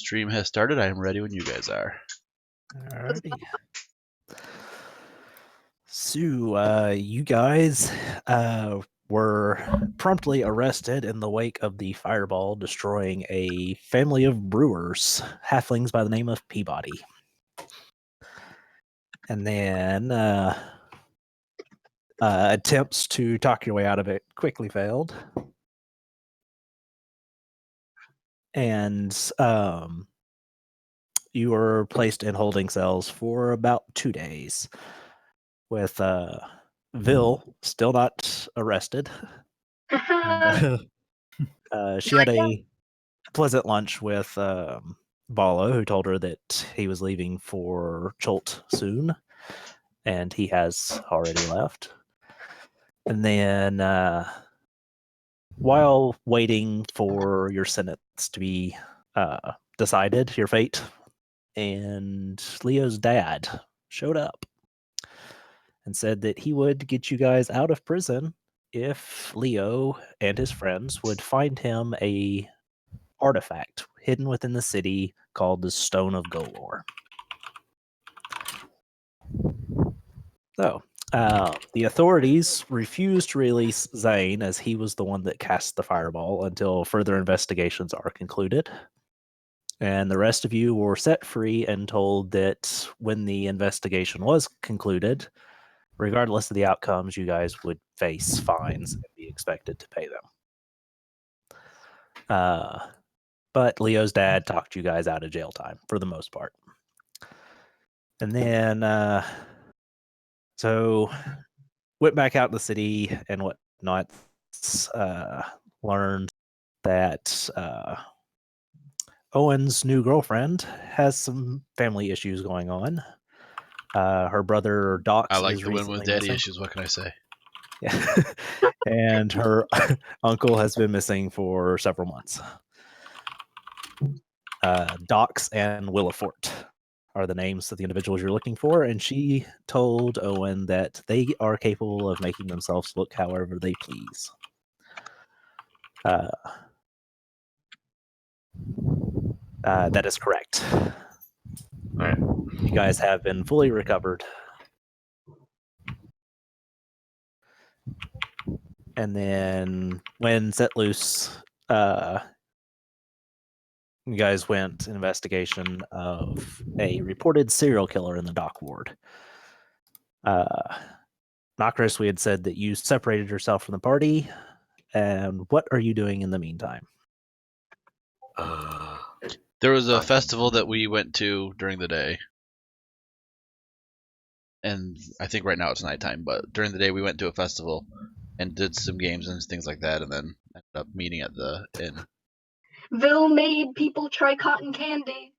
Stream has started. I am ready when you guys are. Alrighty. So, you guys were promptly arrested in the wake of the fireball destroying a family of brewers, halflings by the name of Peabody. And then attempts to talk your way out of it quickly failed. And you were placed in holding cells for about 2 days, with Vil still not arrested. And, she had a pleasant lunch with Bala, who told her that he was leaving for Cholt soon, and he has already left. And then, while waiting for your sentence to be decided, your fate, and Leo's dad showed up and said that he would get you guys out of prison if Leo and his friends would find him a artifact hidden within the city called the Stone of Golor. So, the authorities refused to release Zane, as he was the one that cast the fireball, until further investigations are concluded. And the rest of you were set free and told that when the investigation was concluded, regardless of the outcomes, you guys would face fines and be expected to pay them. But Leo's dad talked you guys out of jail time for the most part. And then, so went back out in the city and whatnot, learned that Owen's new girlfriend has some family issues going on. Her brother Dox I like is to win with daddy missing. issues. What can I say? Yeah. And her uncle has been missing for several months. Dox and Willifort are the names of the individuals you're looking for, and she told Owen that they are capable of making themselves look however they please. That is correct. All right. You guys have been fully recovered. And then when set loose, you guys went an investigation of a reported serial killer in the dock ward. Nokris, we had said that you separated yourself from the party. And what are you doing in the meantime? There was a festival that we went to during the day. And I think right now it's nighttime, but during the day we went to a festival and did some games and things like that, and then ended up meeting at the inn. Vil made people try cotton candy.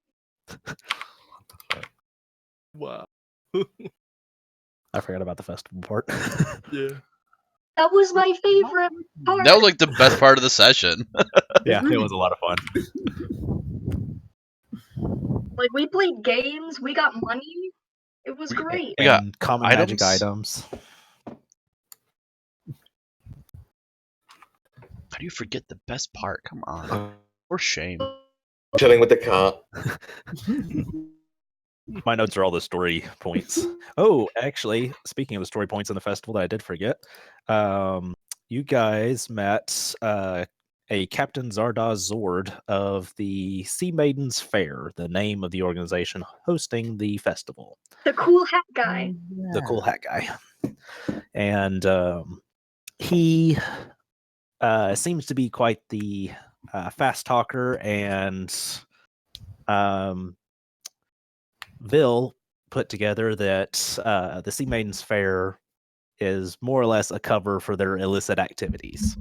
Wow. I forgot about the festival part. Yeah. That was my favorite part. That was like the best part of the session. Yeah, it was a lot of fun. Like, we played games, we got money. It was great. We got and common magic items. How do you forget the best part? Come on. For shame. Chilling with the car. My notes are all the story points. Oh, actually, speaking of the story points in the festival that I did forget, you guys met a Captain Zardoz Zord of the Sea Maidens Fair, the name of the organization hosting the festival. The cool hat guy. The cool hat guy. And he seems to be quite the fast talker, and Vil put together that the Sea Maidens Fair is more or less a cover for their illicit activities.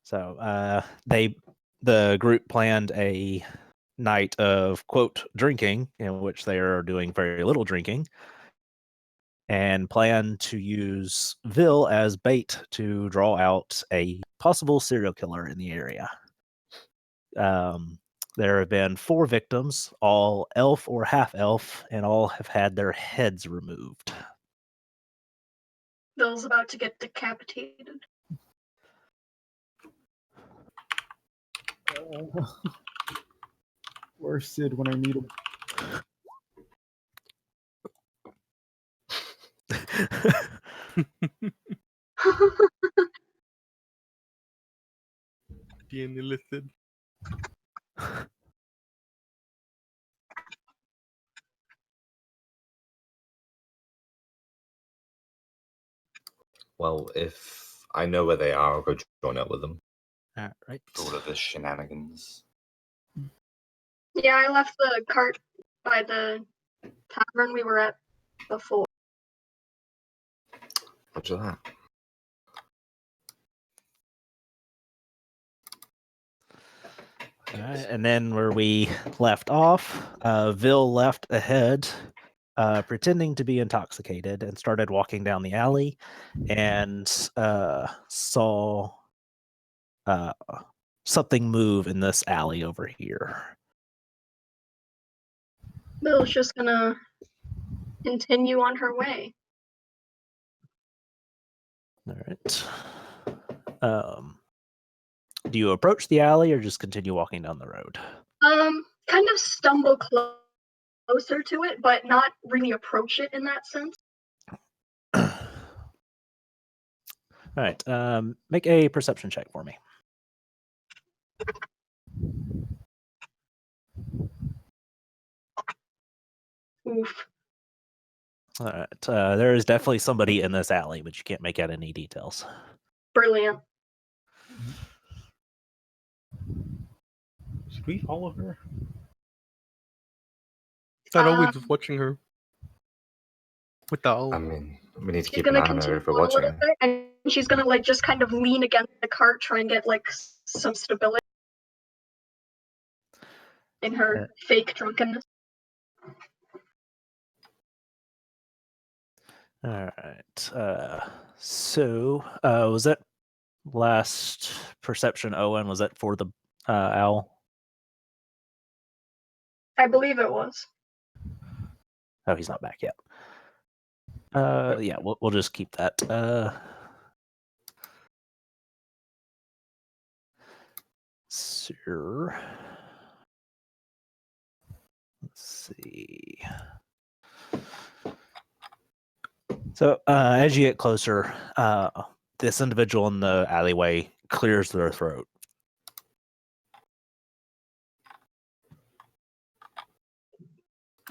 So the group planned a night of, quote, drinking, in which they are doing very little drinking, and plan to use Vil as bait to draw out a possible serial killer in the area. There have been 4 victims, all elf or half-elf, and all have had their heads removed. Bill's about to get decapitated. Where's Sid when I need him? Bien illicit. Well, if I know where they are, I'll go join up with them All right. for all of this shenanigans. Yeah, I left the cart by the tavern we were at before. Roger that. All right, and then where we left off, Vil left ahead, pretending to be intoxicated, and started walking down the alley, and saw something move in this alley over here. Bill's just gonna continue on her way. All right. Do you approach the alley or just continue walking down the road? Kind of stumble closer to it, but not really approach it in that sense. All right. Make a perception check for me. Oof. All right. There is definitely somebody in this alley, but you can't make out any details. Brilliant. Should we follow her? Thought always was watching her. With the owl. I mean, we need to She's keep an gonna eye on her continue if we're on a watching little her. bit, and she's gonna like just kind of lean against the cart, try and get like some stability in her fake drunkenness. All right. So was that last perception, Owen? Was that for the owl? I believe it was. Oh, he's not back yet. Yeah, we'll just keep that. Sure. Let's see. So as you get closer, this individual in the alleyway clears their throat.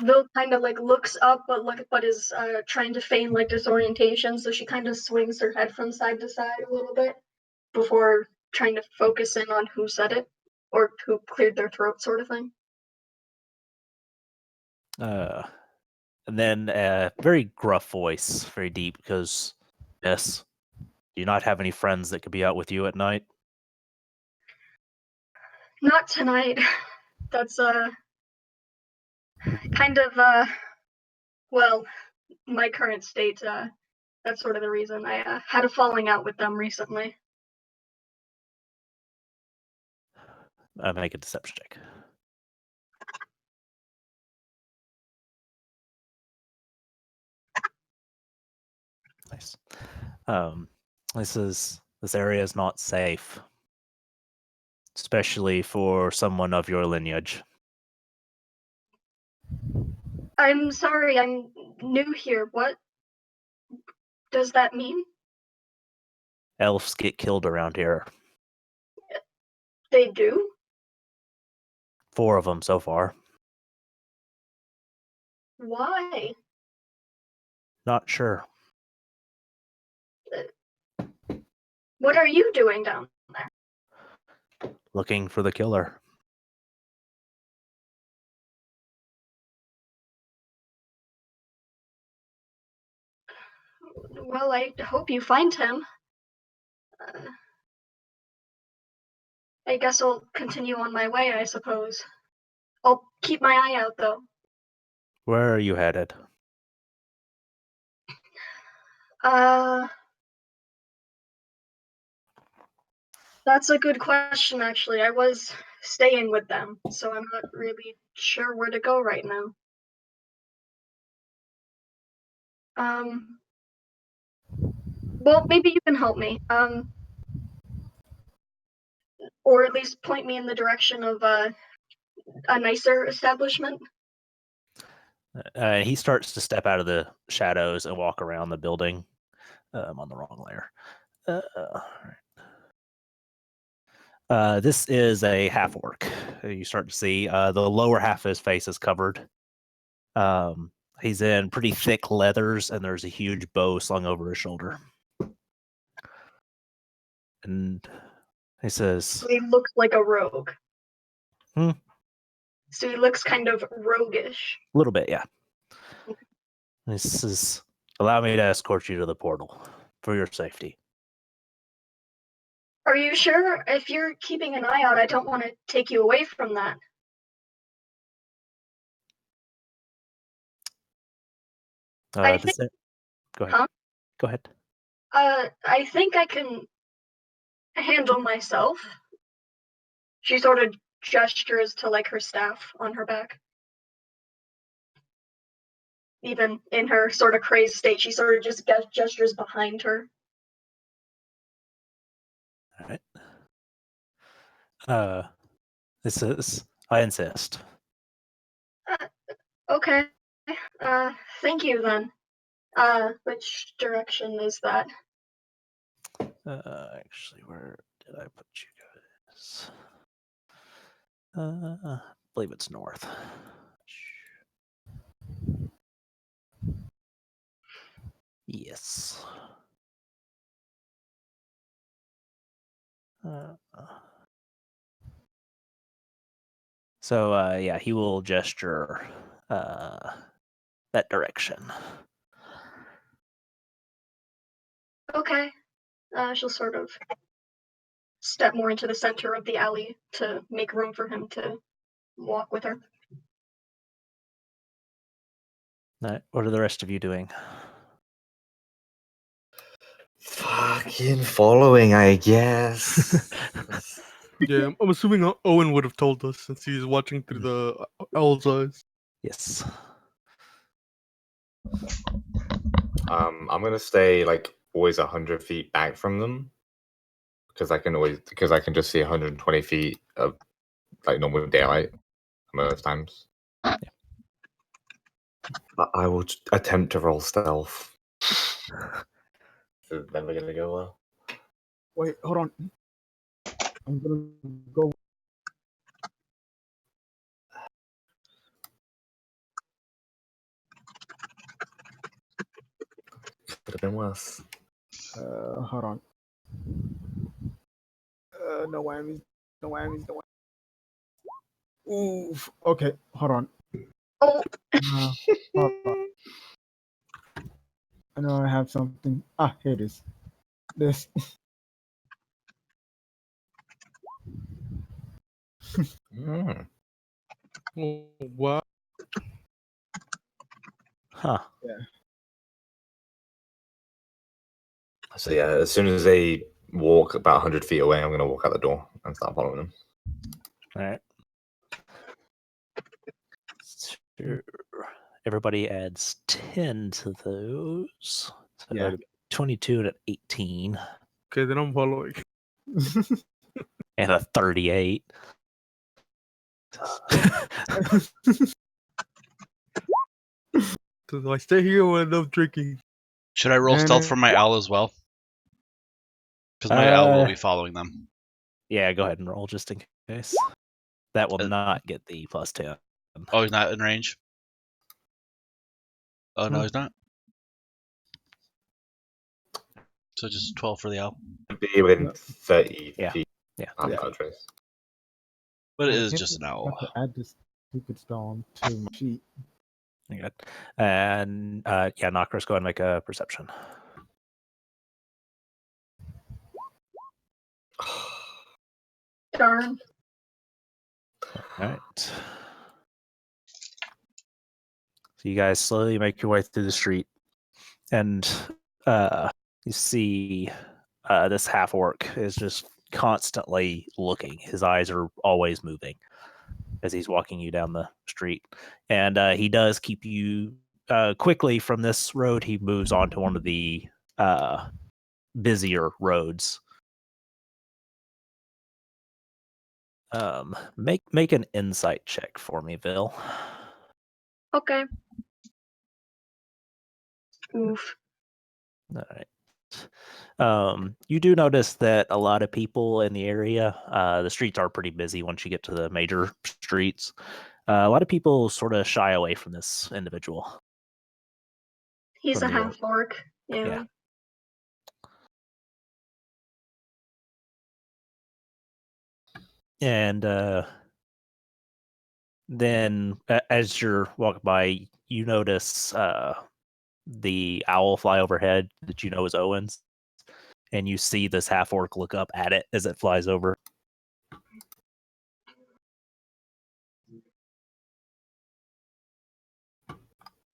Vil kind of like looks up, but is trying to feign like disorientation, so she kind of swings her head from side to side a little bit before trying to focus in on who said it or who cleared their throat, sort of thing. And then a very gruff voice, very deep, because, yes, do you not have any friends that could be out with you at night? Not tonight. That's kind of well, my current state. That's sort of the reason I had a falling out with them recently. Make a deception check. Nice. This area is not safe, especially for someone of your lineage. I'm sorry, I'm new here. What does that mean? Elves get killed around here. They do? 4 of them so far. Why? Not sure. What are you doing down there? Looking for the killer. Well, I hope you find him. I guess I'll continue on my way, I suppose. I'll keep my eye out, though. Where are you headed? That's a good question, actually. I was staying with them, so I'm not really sure where to go right now. Well, maybe you can help me. Or at least point me in the direction of a nicer establishment. He starts to step out of the shadows and walk around the building. I'm on the wrong layer. This is a half orc. You start to see the lower half of his face is covered. He's in pretty thick leathers, and there's a huge bow slung over his shoulder. And he says, So he looks like a rogue. Hmm. So he looks kind of roguish. a little bit, yeah. He says, allow me to escort you to the portal for your safety. Are you sure? If you're keeping an eye out, I don't want to take you away from that. I think, Go ahead. huh? Go ahead. I think I can handle myself. She sort of gestures to like her staff on her back. Even in her sort of crazed state, she sort of just gestures behind her. All right. This is, I insist. Okay. Thank you then. Which direction is that? Actually, where did I put you guys? I believe it's north. Yes. So yeah, he will gesture that direction. Okay. She'll sort of step more into the center of the alley to make room for him to walk with her. All right, what are the rest of you doing? Fucking following, I guess. Yeah, I'm assuming Owen would have told us since he's watching through the owl's eyes. Yes. I'm gonna stay like always 100 feet back from them because I can just see 120 feet of like normal daylight most times. Yeah. But I will attempt to roll stealth. This is never gonna go well. Wait, hold on. I'm gonna go. Could have been worse. Hold on. No whammies. No whammies. No whammies. Oof. Okay, hold on. Oh, Hold on. I know I have something. Ah, here it is. This. Mm. Oh, wow. Huh. Yeah. So yeah, as soon as they walk about 100 feet away, I'm gonna walk out the door and start following them. All right. Sure. Everybody adds 10 to those. So Yeah. that'd be 22 and an 18 Okay, then I'm following. and a 38. So I stay here when I'm done drinking. Should I roll stealth for my owl as well? Because my owl will be following them. Yeah, go ahead and roll just in case. That will not get the plus 10. Oh, he's not in range? Oh, no, he's not? So just 12 for the owl. Be within 30 Yeah. feet. Yeah. Without trace. But it I is can't just an forget owl. to add this stupid stone to my sheet. Good. And yeah, Knockers, go ahead and make a perception. darn. All right. So you guys slowly make your way through the street, and you see this half orc is just constantly looking. His eyes are always moving as he's walking you down the street. And he does keep you quickly from this road. He moves on to one of the busier roads. Make an insight check for me, Vil. Okay. Oof. All right. You do notice that a lot of people in the area, the streets are pretty busy once you get to the major streets. A lot of people sort of shy away from this individual. He's a From the old- half orc. Yeah. Yeah. And then as you're walking by, you notice the owl fly overhead that you know is Owen's. And you see this half orc look up at it as it flies over.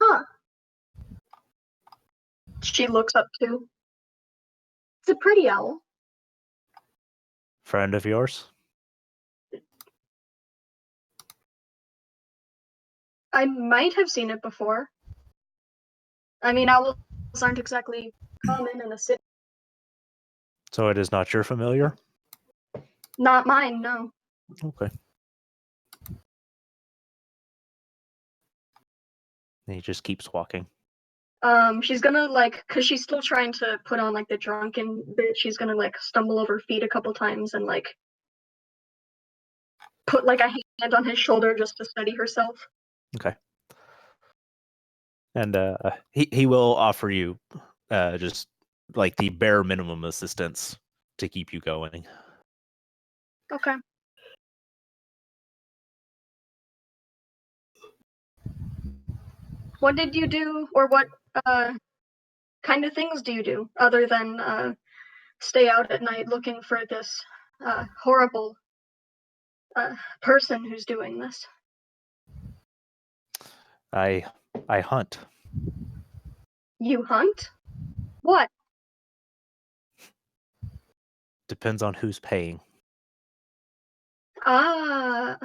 Huh. She looks up too. It's a pretty owl. Friend of yours? I might have seen it before. I mean, owls aren't exactly common in the city. So it is not your familiar? Not mine, no. Okay. And he just keeps walking. She's gonna cause she's still trying to put on the drunken bit. She's gonna stumble over feet a couple times and put a hand on his shoulder just to steady herself. Okay. And he will offer you just the bare minimum assistance to keep you going. Okay. What did you do, or what kind of things do you do other than stay out at night looking for this horrible person who's doing this? I hunt. You hunt? What? Depends on who's paying. Ah.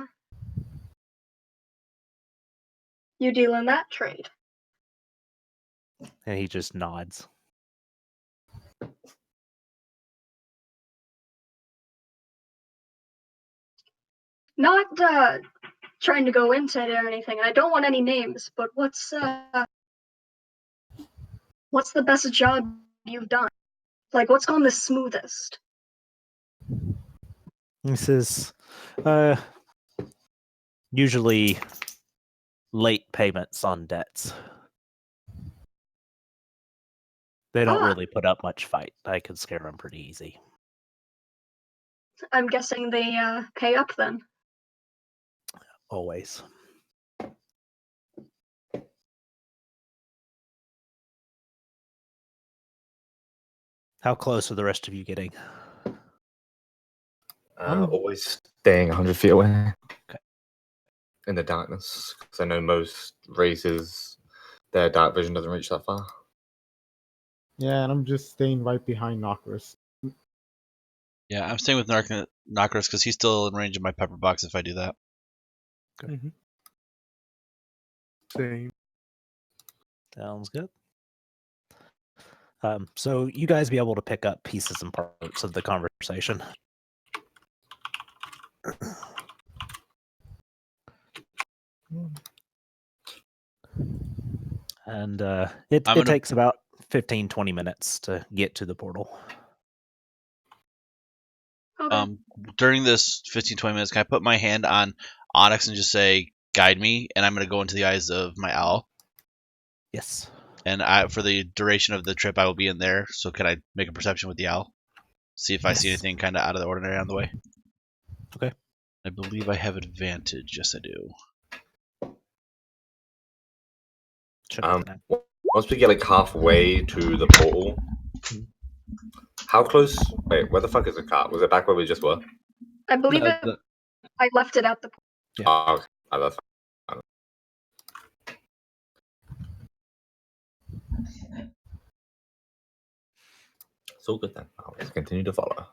You deal in that trade. And he just nods. Not trying to go into it or anything. I don't want any names, but what's the best job you've done? What's gone the smoothest? He says, usually late payments on debts. They don't really put up much fight. I could scare them pretty easy. I'm guessing they pay up then. Always. How close are the rest of you getting? Always staying 100 feet away. Okay. In the darkness, because I know most races, their dark vision doesn't reach that far. Yeah, and I'm just staying right behind Knockers. Yeah, I'm staying with Knockers because he's still in range of my pepper box if I do that. Okay. Mm-hmm. Same. Sounds good. So you guys be able to pick up pieces and parts of the conversation. And it takes about 15-20 minutes to get to the portal. Okay. During this 15-20 minutes, can I put my hand on Onyx and just say, guide me, and I'm going to go into the eyes of my owl? Yes. And for the duration of the trip, I will be in there, so can I make a perception with the owl? See if I see anything kind of out of the ordinary on the way? Okay. I believe I have advantage. Yes, I do. Once we get halfway to the portal, how close? Wait, where the fuck is the cart? Was it back where we just were? I believe I left it at the. Yeah. Oh, okay. That's fine. It's all good then. I'll just continue to follow.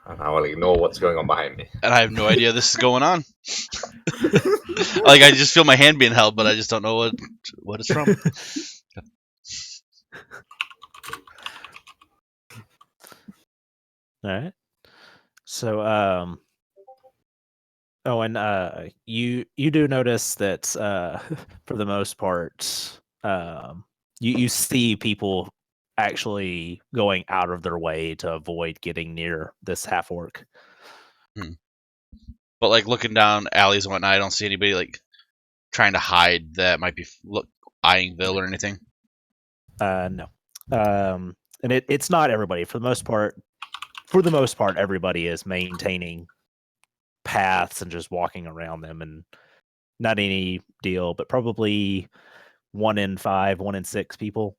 And I will ignore what's going on behind me. And I have no idea this is going on. Like, I just feel my hand being held, but I just don't know what it's from. All right. So, and you do notice that for the most part, you see people actually going out of their way to avoid getting near this half orc. But like looking down alleys and whatnot, I don't see anybody like trying to hide that might be eyeing Vil or anything. No. And it's not everybody. For the most part, everybody is maintaining paths and just walking around them, and not any deal. But probably 1 in 5, 1 in 6 people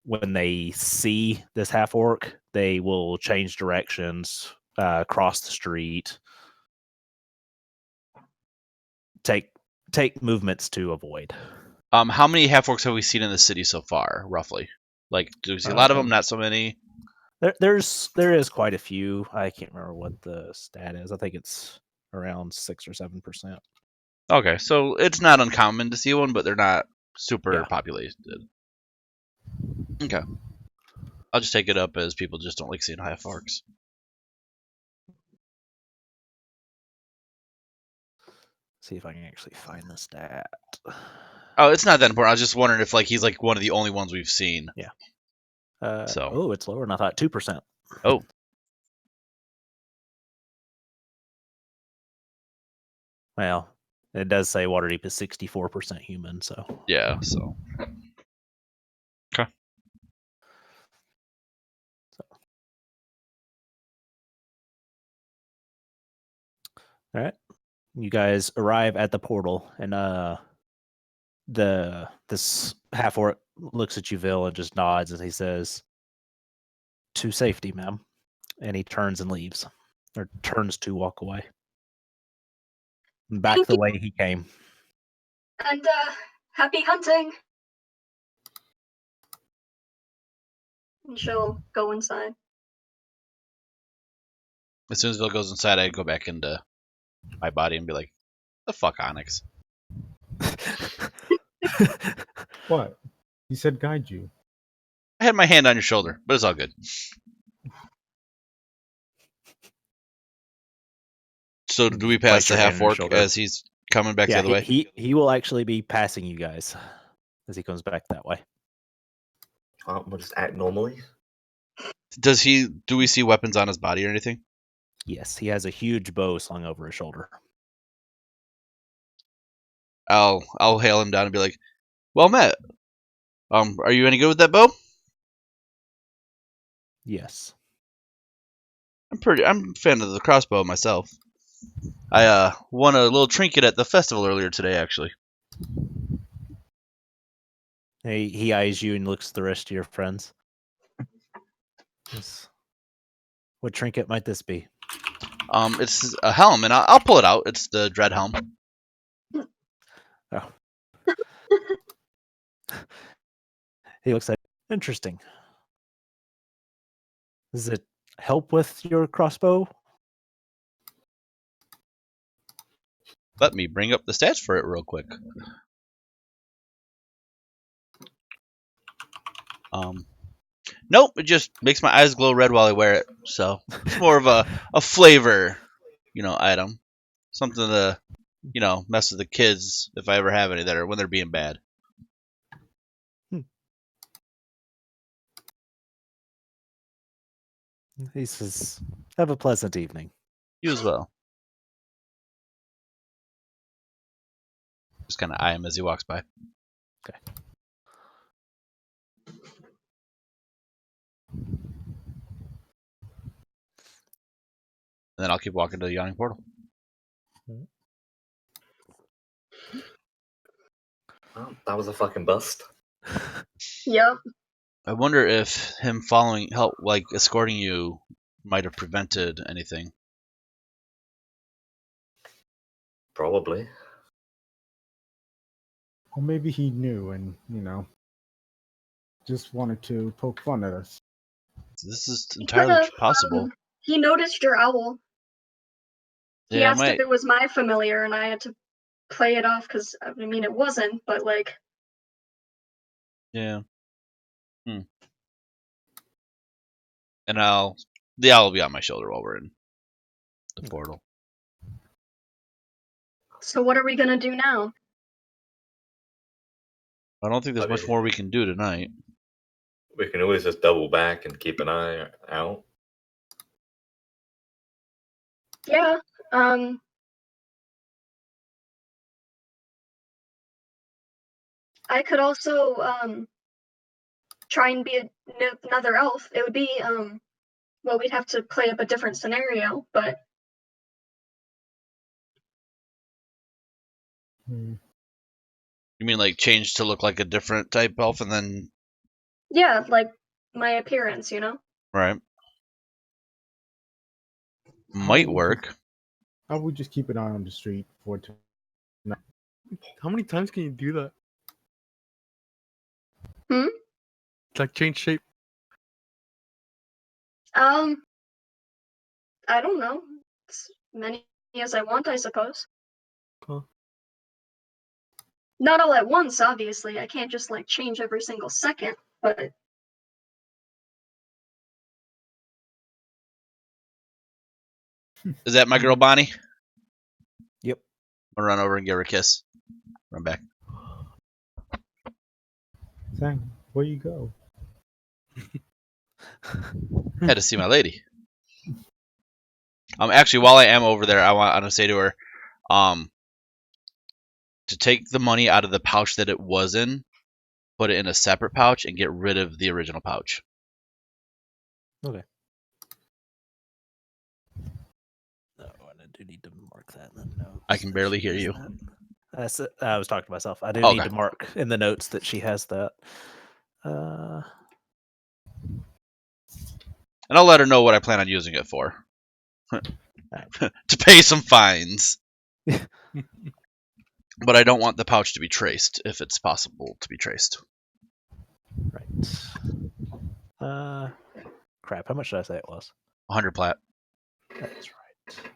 when they see this half orc, they will change directions, cross the street, take movements to avoid. How many half orcs have we seen in the city so far, roughly? Like, do we see a lot of them? Not so many. There is quite a few. I can't remember what the stat is. I think it's around 6 or 7%. Okay, so it's not uncommon to see one, but they're not super Yeah. populated. Okay. I'll just take it up as people just don't like seeing half orcs. See if I can actually find the stat. Oh, it's not that important. I was just wondering if like he's like one of the only ones we've seen. Yeah. So. Oh, it's lower than I thought. 2%. Oh. Well, it does say Waterdeep is 64% human, so. Yeah, so. Okay. All right. You guys arrive at the portal, and this half orc looks at you, Vil, and just nods, and he says, "To safety, ma'am." And he turns and leaves, or turns to walk away, back the way he came. And happy hunting. And she'll go inside. As soon as Vil goes inside, I go back into my body and be like, "The fuck, Onyx." What? He said guide you. I had my hand on your shoulder, but it's all good. So do we pass Place the your hand half on your orc shoulder. as he's coming back the other way? He will actually be passing you guys as he comes back that way. We'll just act normally. Do we see weapons on his body or anything? Yes, he has a huge bow slung over his shoulder. I'll hail him down and be like, "Well met. Are you any good with that bow?" Yes. I'm a fan of the crossbow myself. I won a little trinket at the festival earlier today, actually. He eyes you and looks at the rest of your friends. What trinket might this be? It's a helm, and I'll pull it out. It's the dread helm. Oh. He looks at it. Interesting. Does it help with your crossbow? Let me bring up the stats for it real quick. Nope, it just makes my eyes glow red while I wear it. So it's more of a flavor, item. Something to, mess with the kids if I ever have any that are when they're being bad. He says, "Have a pleasant evening." You as well. Just kind of eye him as he walks by. Okay. And then I'll keep walking to the yawning portal. Well, that was a fucking bust. Yep. I wonder if him escorting you might have prevented anything. Probably. Or maybe he knew and, just wanted to poke fun at us. This is He entirely could've, possible. He noticed your owl. He Yeah, I asked might. if it was my familiar, and I had to play it off because I mean it wasn't, but like. Yeah. And the owl will be on my shoulder while we're in the portal. So what are we gonna do now? I don't think there's much more we can do tonight. We can always just double back and keep an eye out. Yeah. I could also try and be another elf. It would be well, we'd have to play up a different scenario, but You mean like change to look like a different type elf and then yeah, like my appearance, you know? right? Might work. I would just keep an eye on the street for How many times can you do that? Hmm? Like change shape? I don't know. As many as I want, I suppose. Huh. Not all at once, obviously. I can't just like change every single second, but Is that my girl Bonnie? Yep. I'll run over and give her a kiss. Run back. Sang, where you go? Had to see my lady. Actually, while I am over there, I want to say to her, to take the money out of the pouch that it was in, put it in a separate pouch, and get rid of the original pouch. Okay. No, and I do need to mark that in the notes. I can that barely she hear has you. that. I was talking to myself. I do Okay. need to mark in the notes that she has that. And I'll let her know what I plan on using it for. To pay some fines. But I don't want the pouch to be traced, if it's possible to be traced. Right. Crap. How much did I say it was? 100 plat. That's right.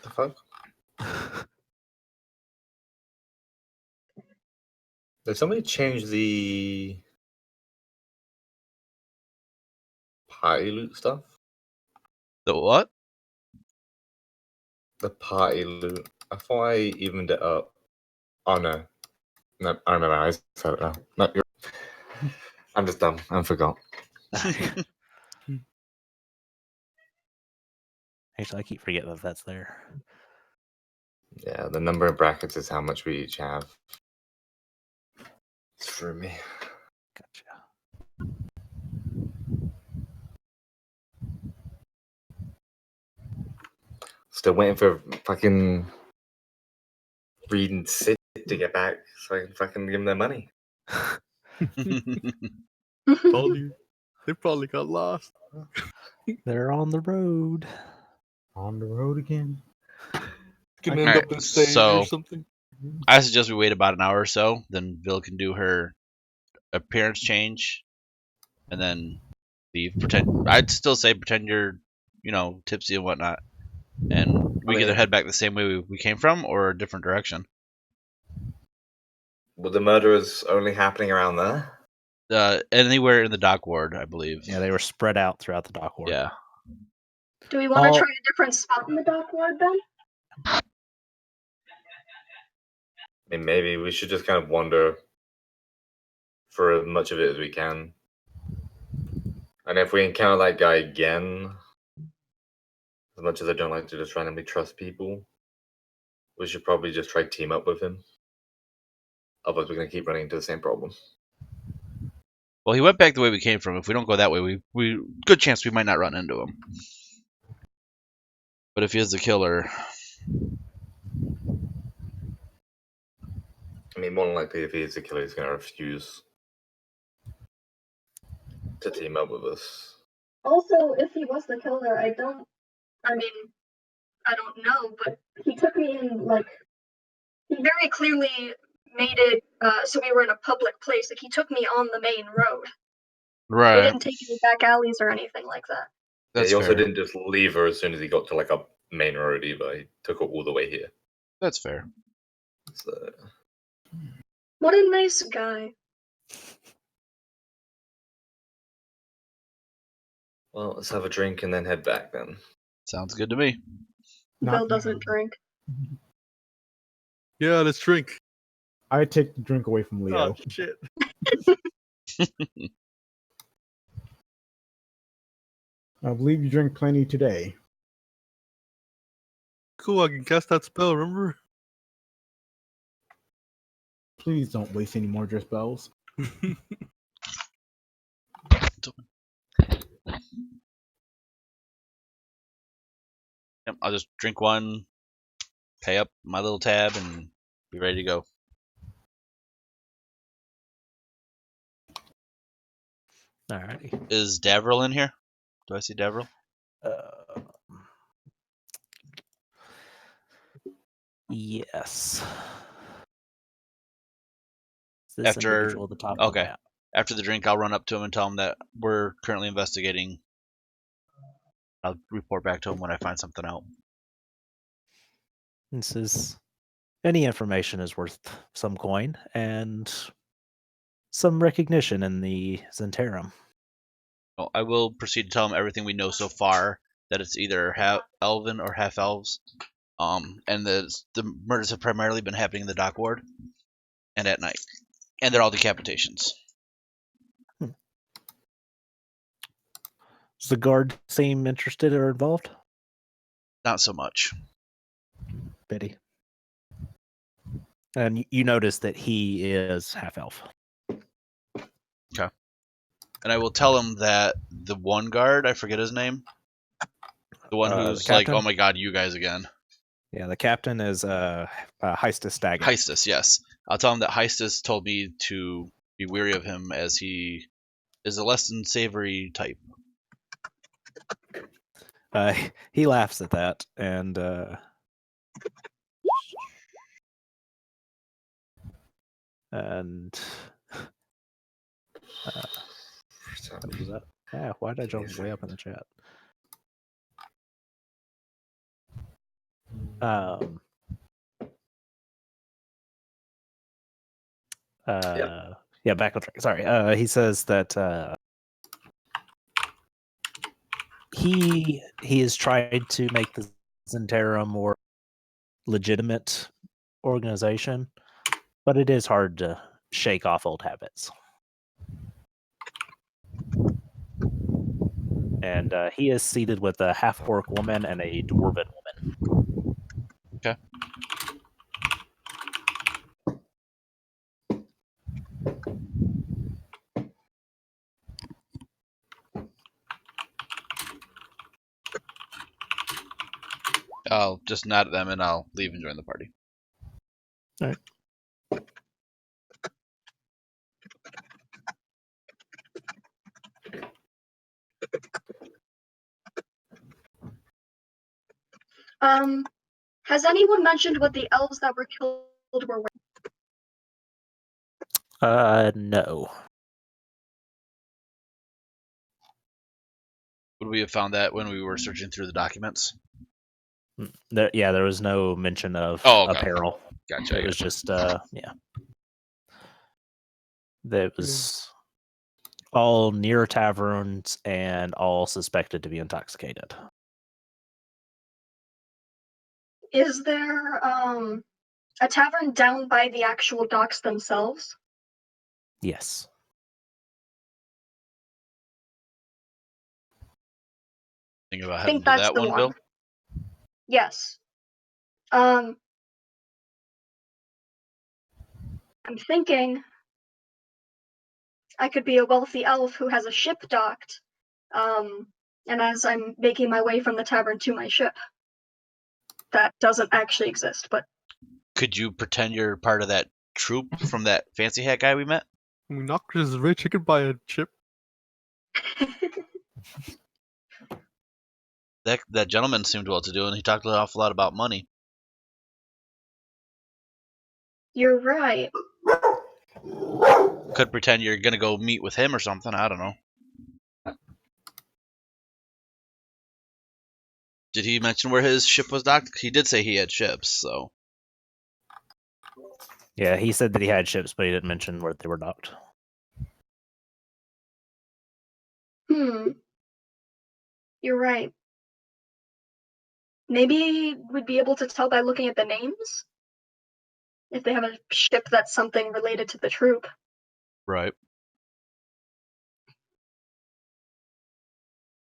The fuck? Did somebody change the party loot stuff? The what? The party loot. I thought I evened it up. Oh no. No, I remember. I said it now. No, you're... I'm just dumb. I forgot. Actually, I keep forgetting that that's there. Yeah, the number of brackets is how much we each have. It's for me. Gotcha. Still waiting for fucking Reed and Sid to get back so I can fucking give them their money. They probably got lost. They're on the road. On the road again. Gonna Okay. end up Alright, insane so- or something. I suggest we wait about an hour or so, then Vil can do her appearance change, and then leave. I'd still say pretend you're, tipsy and whatnot, and we can either head back the same way we came from, or a different direction. Were the murderers only happening around there? Anywhere in the dock ward, I believe. Yeah, they were spread out throughout the dock ward. Yeah. do we want to All- try a different spot in the dock ward then? I mean, maybe we should just kind of wander for as much of it as we can. And if we encounter that guy again, as much as I don't like to just randomly trust people, we should probably just try to team up with him. Otherwise, we're going to keep running into the same problem. Well, he went back the way we came from. If we don't go that way, we good chance we might not run into him. But if he is the killer, I mean, more than likely, if he is the killer, he's going to refuse to team up with us. Also, if he was the killer, I don't know, but he took me in, like, he very clearly made it so we were in a public place. Like, he took me on the main road. He Right. didn't take any back alleys or anything like that. Yeah, That's he also fair. didn't just leave her as soon as he got to like a main road either. He took her all the way here. That's fair. So, What a nice guy. well, let's have a drink and then head back then. Sounds good to me. Bill doesn't drink. Yeah, let's drink. I take the drink away from Leo. Oh shit. I believe you drank plenty today. Cool, I can cast that spell, remember? Please don't waste any more dress spells. Yep, I'll just drink one, pay up my little tab, and be ready to go. Alrighty. Is Davril in here? Do I see Davril? Yes. This After- individual at the top of okay. the map. After the drink, I'll run up to him and tell him that we're currently investigating. I'll report back to him when I find something out. This says any information is worth some coin and some recognition in the Zentarum. Well, I will proceed to tell him everything we know so far, that it's either half elven or half elves, and the murders have primarily been happening in the dock ward and at night, and they're all decapitations. Does the guard seem interested or involved? Not so much. Pity. And you notice that he is half elf. And I will tell him that the one guard, I forget his name, the one The who's like, captain? oh my god, you guys again. Yeah, the captain is Heistus Stagger. Heistus, yes. I'll tell him that Heistus told me to be wary of him as he is a less than savory type. He laughs at that and what was that? Yeah, why did I jump way up in the chat? Yeah, back on track. Sorry. He says that he has tried to make the Zentera a more legitimate organization, but it is hard to shake off old habits. And he is seated with a half-orc woman and a dwarven woman. Okay. I'll just nod at them and I'll leave and join the party. All right. Has anyone mentioned what the elves that were killed were wearing? No. Would we have found that when we were searching through the documents? There was no mention of okay. apparel. Gotcha. It was just, yeah. That was all near taverns and all suspected to be intoxicated. Is there a tavern down by the actual docks themselves? Yes. Think about I heading think to that's that the one, one. Bill? Yes. I'm thinking I could be a wealthy elf who has a ship docked, and as I'm making my way from the tavern to my ship, that doesn't actually exist, but Could you pretend you're part of that troop from that fancy hat guy we met? I mean, Knockers is rich. He could buy a chip. That gentleman seemed well to do, and he talked an awful lot about money. You're right. Could pretend you're gonna go meet with him or something. I don't know. Did he mention where his ship was docked? He did say he had ships, so. Yeah, he said that he had ships, but he didn't mention where they were docked. You're right. Maybe we'd be able to tell by looking at the names? If they have a ship that's something related to the troop. Right.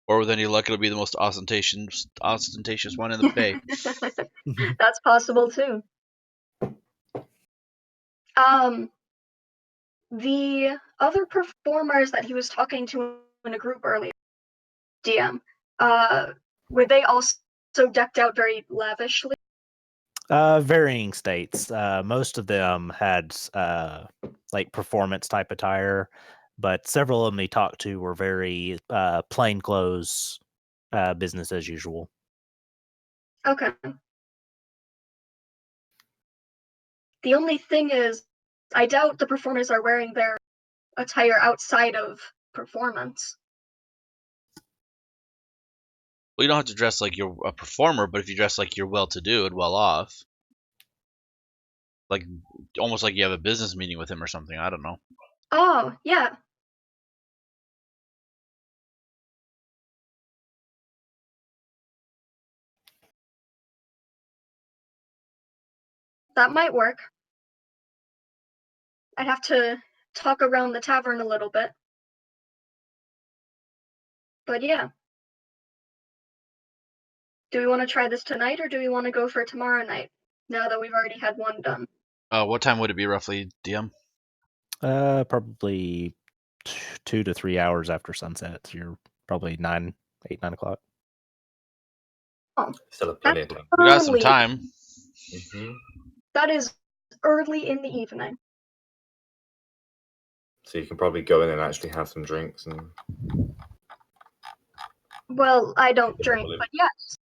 Or with any luck, it'll be the most ostentatious one in the bay. That's possible too. The other performers that he was talking to in a group earlier, DM, were they also decked out very lavishly? Varying states. Most of them had like performance type attire, but several of them he talked to were very plain clothes, business as usual. Okay. The only thing is, I doubt the performers are wearing their attire outside of performance. Well, you don't have to dress like you're a performer, but if you dress like you're well-to-do and well-off, like almost like you have a business meeting with him or something. I don't know. Oh, yeah. That might work. I'd have to talk around the tavern a little bit. But yeah. Do we want to try this tonight, or do we want to go for tomorrow night, now that we've already had one done? What time would it be roughly, DM? Probably 2 to 3 hours after sunset. So you're probably 9 o'clock. Oh, Still have plenty of time. We got some early. time. Mm-hmm. That is early in the evening. So you can probably go in and actually have some drinks and. Well, I don't drink, but yes.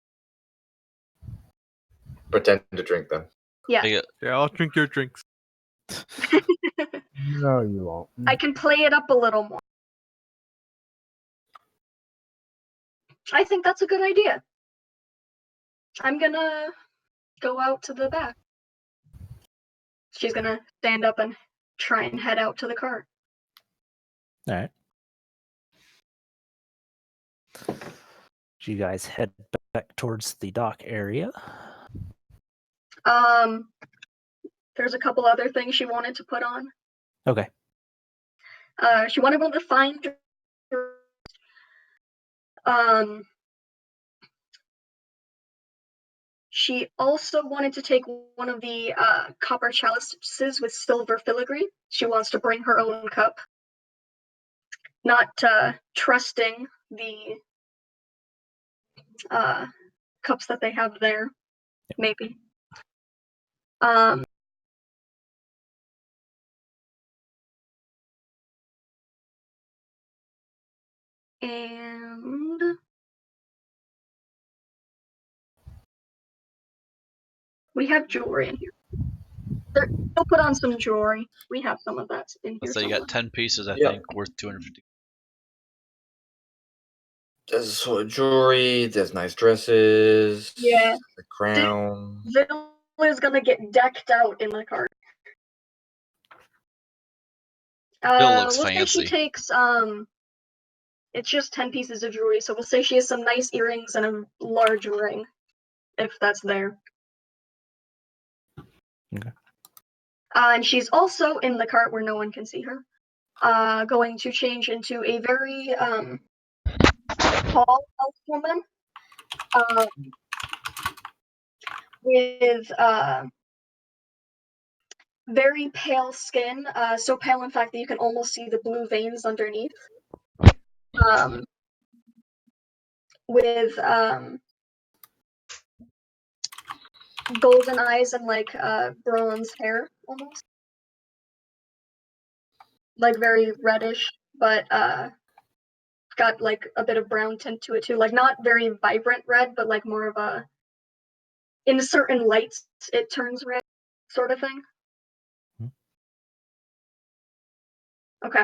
Pretend to drink then. Yeah. Yeah, I'll drink your drinks. No, you won't. I can play it up a little more. I think that's a good idea. I'm gonna go out to the back. She's gonna stand up and try and head out to the cart. All right. Do you guys head back towards the dock area? There's a couple other things she wanted to put on. Okay. She wanted one of the fine she also wanted to take one of the copper chalices with silver filigree. She wants to bring her own cup. Not trusting the cups that they have there, maybe. And we have jewelry in here. We'll put on some jewelry. We have some of that in here. so you got 10 pieces, I Yeah. think, worth 250. There's sort of jewelry. There's nice dresses. Yeah. The crown. Vil is gonna get decked out in the cart. Bill looks we'll say fancy. she takes it's just 10 pieces of jewelry, so we'll say she has some nice earrings and a large ring, if that's there. Okay. And she's also in the cart where no one can see her, going to change into a very tall elf woman, with very pale skin, so pale in fact that you can almost see the blue veins underneath. With golden eyes and like bronze hair almost. Like very reddish, but got like a bit of brown tint to it too, like not very vibrant red, but like more of a, in certain lights it turns red sort of thing. Hmm. Okay.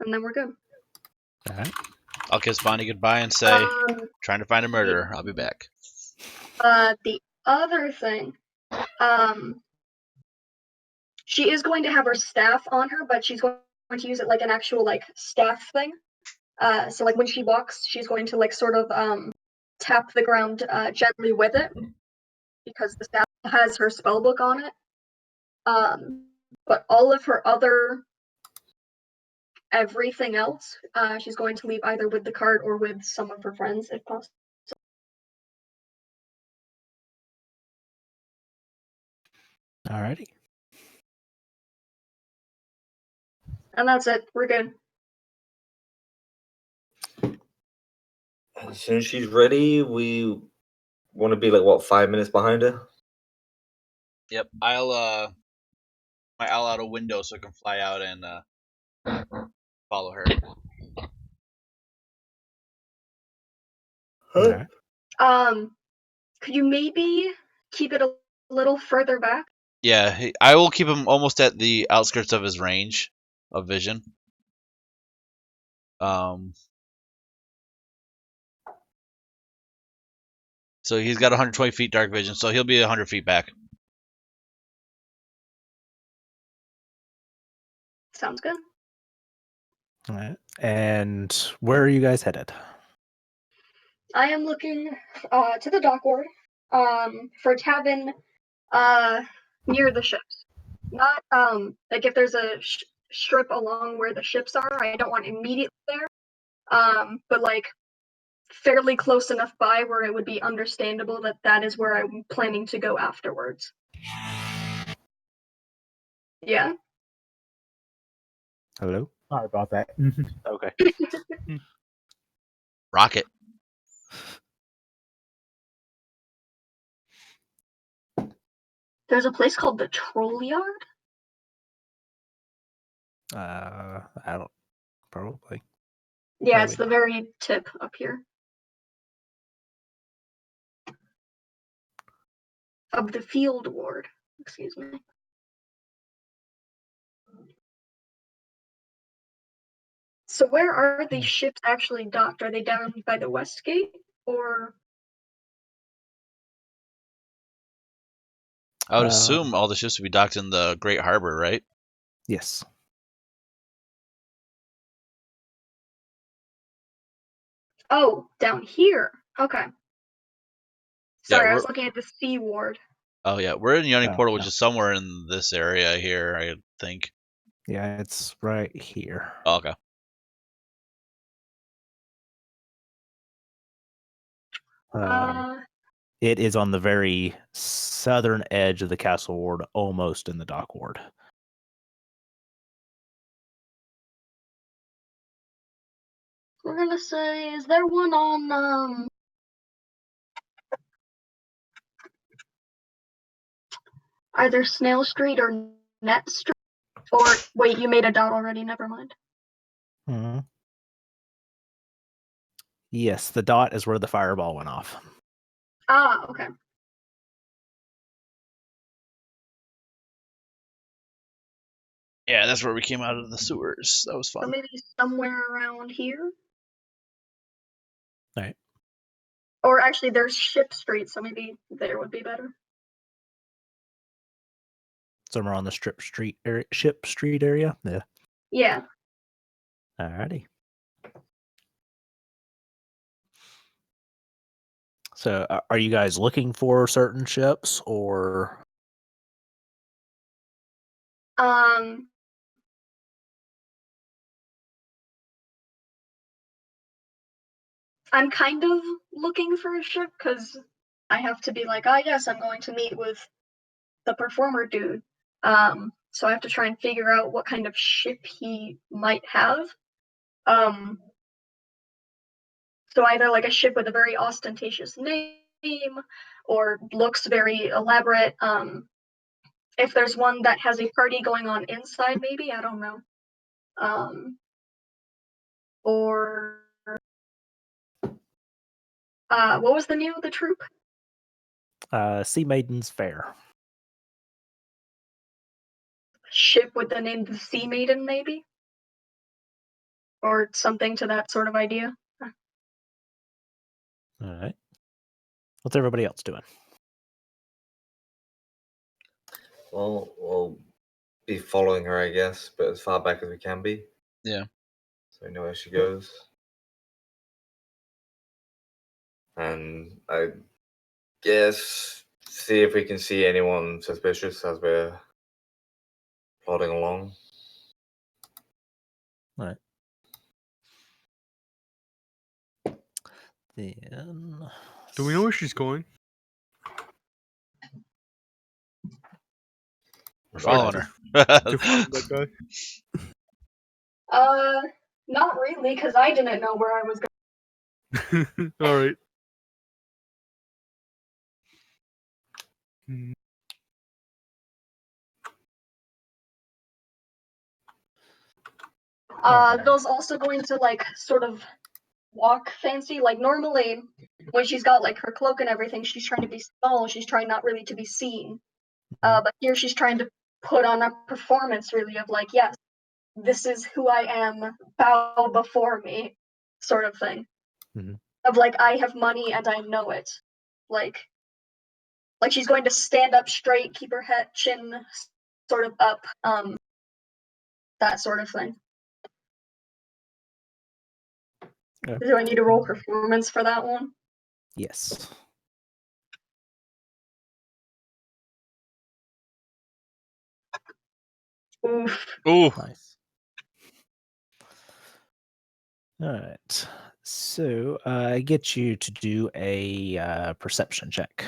And then we're good. All right. I'll kiss Bonnie goodbye and say, trying to find a murderer. I'll be back. The other thing, she is going to have her staff on her, but she's going to use it like an actual like staff thing. So like when she walks, she's going to like sort of tap the ground gently with it, because the staff has her spell book on it. But all of her other everything else, she's going to leave either with the cart or with some of her friends if possible. Alrighty. And that's it. We're good. As soon as she's ready, we want to be like what, 5 minutes behind her? Yep. I'll out a window so I can fly out and follow her. All right. Could you maybe keep it a little further back? Yeah, I will keep him almost at the outskirts of his range of vision. So he's got 120 feet dark vision, so he'll be 100 feet back. Sounds good. All right. And where are you guys headed? I am looking to the dock ward for a cabin near the ships. Not like if there's a strip along where the ships are, I don't want immediately there. But like fairly close enough by where it would be understandable that that is where I'm planning to go afterwards. Yeah. Hello? Sorry about that. Okay. Rocket. There's a place called the Troll Yard. I don't. Probably. Yeah, Where it's we- the very tip up here. Of the field ward. Excuse me. So where are these ships actually docked? Are they down by the west gate or? I would assume all the ships would be docked in the Great Harbor, right? Yes. Oh, down here. Okay. Sorry, Yeah, I was looking at the sea ward. Oh yeah, we're in Yawning Oh, Portal, which no. is somewhere in this area here, I think. Yeah, it's right here. Oh, okay. It is on the very southern edge of the castle ward, almost in the dock ward. We're gonna say, is there one on either Snail Street or Net Street? Or wait, you made a dot already. Never mind. Hmm. Yes, the dot is where the fireball went off. Ah, okay. Yeah, that's where we came out of the sewers. That was So fun. maybe somewhere around here. Right. Or actually, there's Ship Street, so maybe there would be better. Somewhere on the Ship Street area. Yeah. Yeah. Alrighty. So, are you guys looking for certain ships, or? I'm kind of looking for a ship because I have to be like, oh yes, I'm going to meet with the performer dude. So I have to try and figure out what kind of ship he might have. So either like a ship with a very ostentatious name or looks very elaborate. If there's one that has a party going on inside, maybe, I don't know. or what was the name of the troop? Sea Maiden's Fair. Ship with the name the Sea Maiden, maybe, or something to that sort of idea. All right. What's everybody else doing? Well, we'll be following her, I guess, but as far back as we can be. Yeah. So we know where she goes. And I guess see if we can see anyone suspicious as we're plodding along. All right. Then. Do we know where she's going? We're following her. To find that Not really, because I didn't know where I was going. guy? All right. Hmm. Bill's also going to like sort of walk fancy. Like normally, when she's got like her cloak and everything, she's trying to be small. She's trying not really to be seen. But here she's trying to put on a performance, really, of like, yes, this is who I am. Bow before me, sort of thing. Mhm. Of like, I have money and I know it. Like she's going to stand up straight, keep her head chin sort of up. That sort of thing. Yeah. Do I need to roll performance for that one? Yes. Oof. Ooh. Nice. All right. So I get you to do a perception check,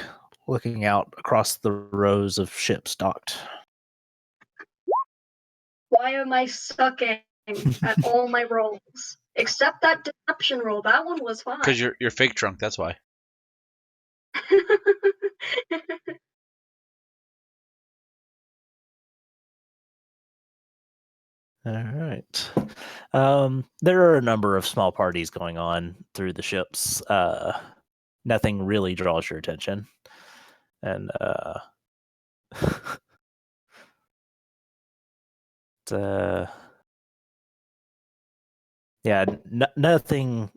looking out across the rows of ships docked. Why am I sucking at all my rolls? Except that deception roll. That one was fine. Because you're fake drunk, that's why. All right. There are a number of small parties going on through the ships. Nothing really draws your attention, and yeah, nothing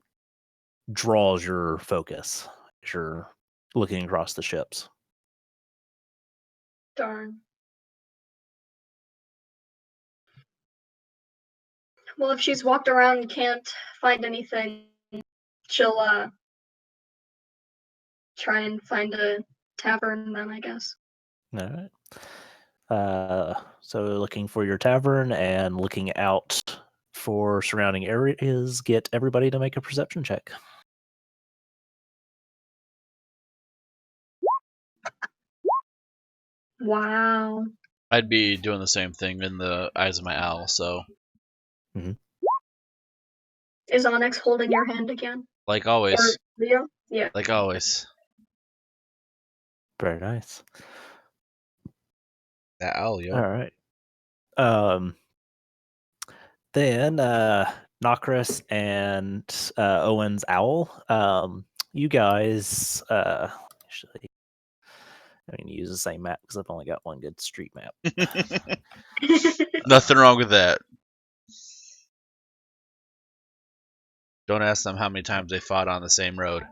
draws your focus as you're looking across the ships. Darn. Well, if she's walked around and can't find anything, she'll try and find a tavern then, I guess. All right. So looking for your tavern and looking out for surrounding areas, get everybody to make a perception check. Wow. I'd be doing the same thing in the eyes of my owl, so Is Onyx holding your hand again? like Or always. Leo? Yeah. Like always. Very nice. That owl, yo. All right. Then Nokris and Owen's owl. You guys actually, I'm going to use the same map because I've only got one good street map. Nothing wrong with that. Don't ask them how many times they fought on the same road.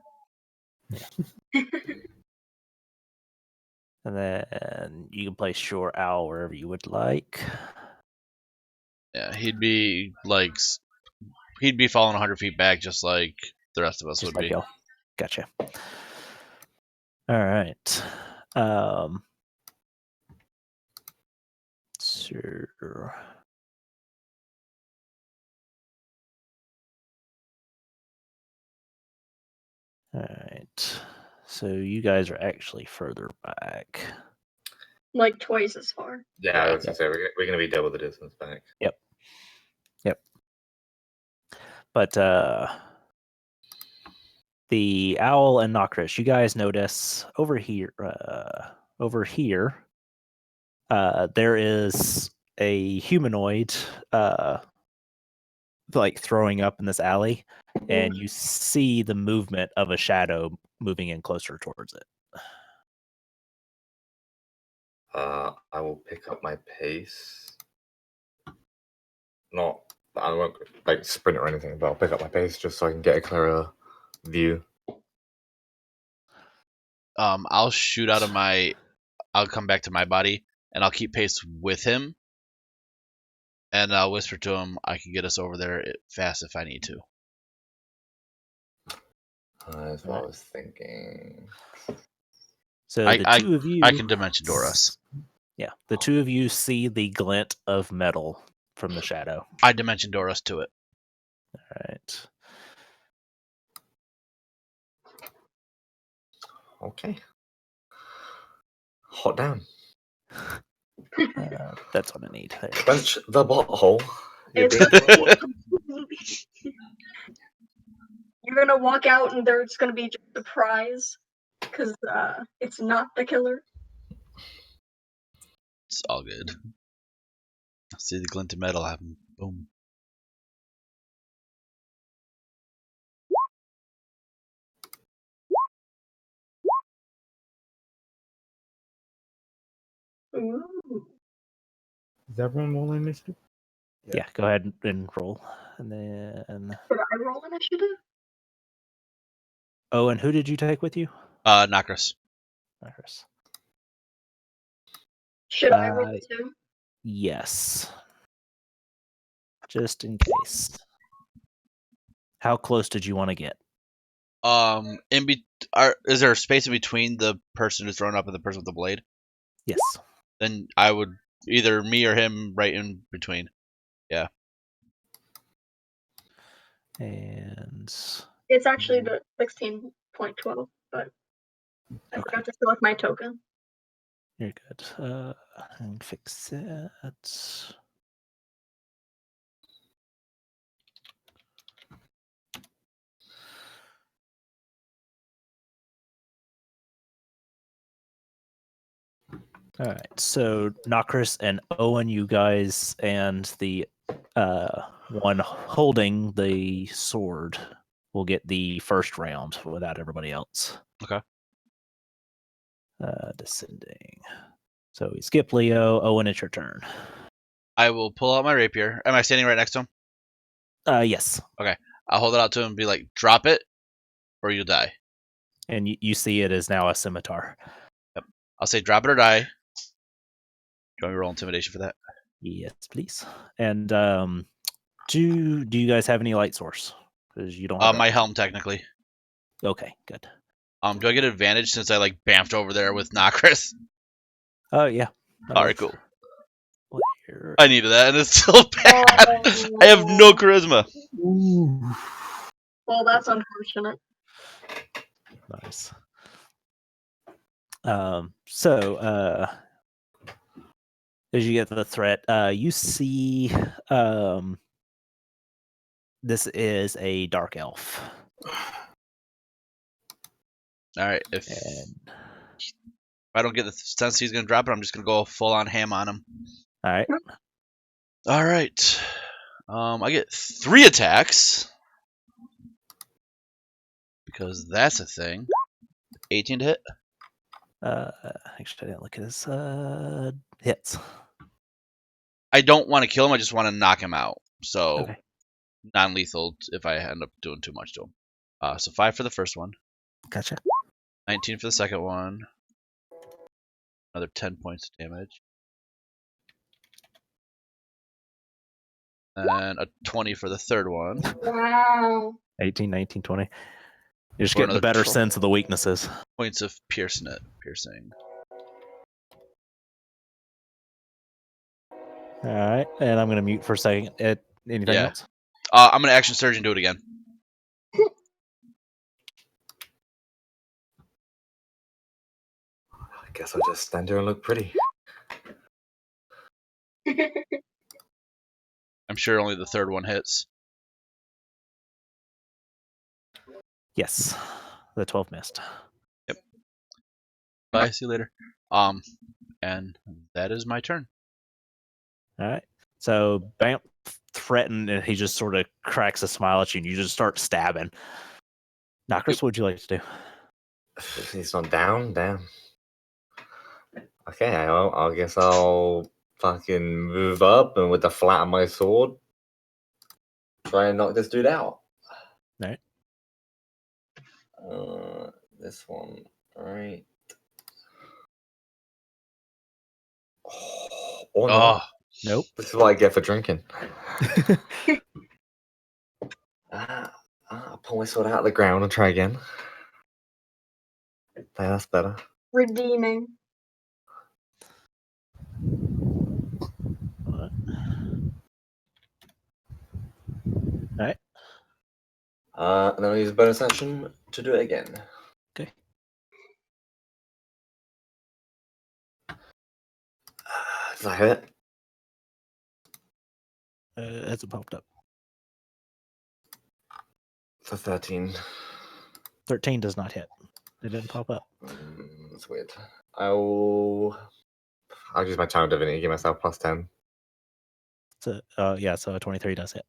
And then you can place your owl wherever you would like. Yeah, he'd be falling 100 feet back just like the rest of us Just would like be. y'all. Gotcha. All right. So all right. So you guys are actually further back. Like twice as far. Yeah, I was gonna say we're gonna be double the distance back. Yep. But the owl and Nokris, you guys notice over here. There is a humanoid like throwing up in this alley, and you see the movement of a shadow moving in closer towards it. I will pick up my pace. Not, I won't like sprint or anything, but I'll pick up my pace just so I can get a clearer view. I'll shoot out of my. I'll come back to my body, and I'll keep pace with him. And I'll whisper to him, I can get us over there fast if I need to. That's what I was thinking. So I- the I- two of you, I can dimension door us. Yeah, the two of you see the glint of metal from the shadow. I dimension door us to it. All right. Okay. Hot damn. That's what I need. There. Quench the butthole. You're It's being- You're gonna walk out and there's gonna be just a surprise because it's not the killer. It's all good. I see the glint of metal happen. Boom. Ooh. Is everyone rolling initiative? Yeah, go ahead and roll. And then, Should I roll initiative? oh, and who did you take with you? Nokris. Iris. Should I roll too? Yes. Just in case. How close did you want to get? Is there a space in between the person who's thrown up and the person with the blade? Yes. Then I would either me or him right in between. Yeah. And It's actually the 16.12, but I forgot to select my token. you're good. And fix it. All right. So Nokris and Owen, you guys, and the one holding the sword will get the first round without everybody else. Okay. Descending. So we skip Leo. Owen, it's your turn. I will pull out my rapier. Am I standing right next to him? Yes. I'll hold it out to him and be like, drop it or you'll die. And you see it is now a scimitar. I'll say drop it or die. Do you want me to roll intimidation for that? Yes, please. And do you guys have any light source? Because you don't have My helm technically. Okay, good. Do I get advantage since I like bamfed over there with Nokris? Oh yeah. All right, cool. Where- I needed that, and it's still bad. I have no charisma. Well, that's unfortunate. Nice. So as you get to the threat, you see this is a dark elf. All right, if And I don't get the sense he's gonna drop it, I'm just gonna go full on ham on him. all right. All right. I get 3 attacks because that's a thing. 18 to hit. Actually I didn't look at his hits. I don't want to kill him. I just want to knock him out. So Okay. non-lethal if I end up doing too much to him. So 5 for the first one. Gotcha. 19 for the second one. Another 10 points of damage. And a 20 for the third one. Wow. 18, 19, 20. You're just For getting a another better 12 sense of the weaknesses. points of piercing. All right. And I'm gonna mute for a second. Anything Yeah. else? I'm gonna action surge and do it again. I guess I'll just stand here and look pretty. I'm sure only the third one hits. Yes. The 12 missed. Bye. See you later. And that is my turn. All right. So bam threaten, and he just sort of cracks a smile at you, and you just start stabbing. Knockers, what would you like to do? He's not down. Damn. Okay, I guess I'll fucking move up and with the flat of my sword, try and knock this dude out. Right. This one, right? Oh no! Oh, Nope. This is what I get for drinking. I'll pull my sword out of the ground and try again. Yeah, that's better. Redeeming. All right. And then I'll use a bonus action to do it again. Okay. Does that hit? Hasn't popped up. For 13. 13 does not hit. It didn't pop up. That's weird. I'll use my channel divinity, give myself plus 10. So, so a 23 does hit.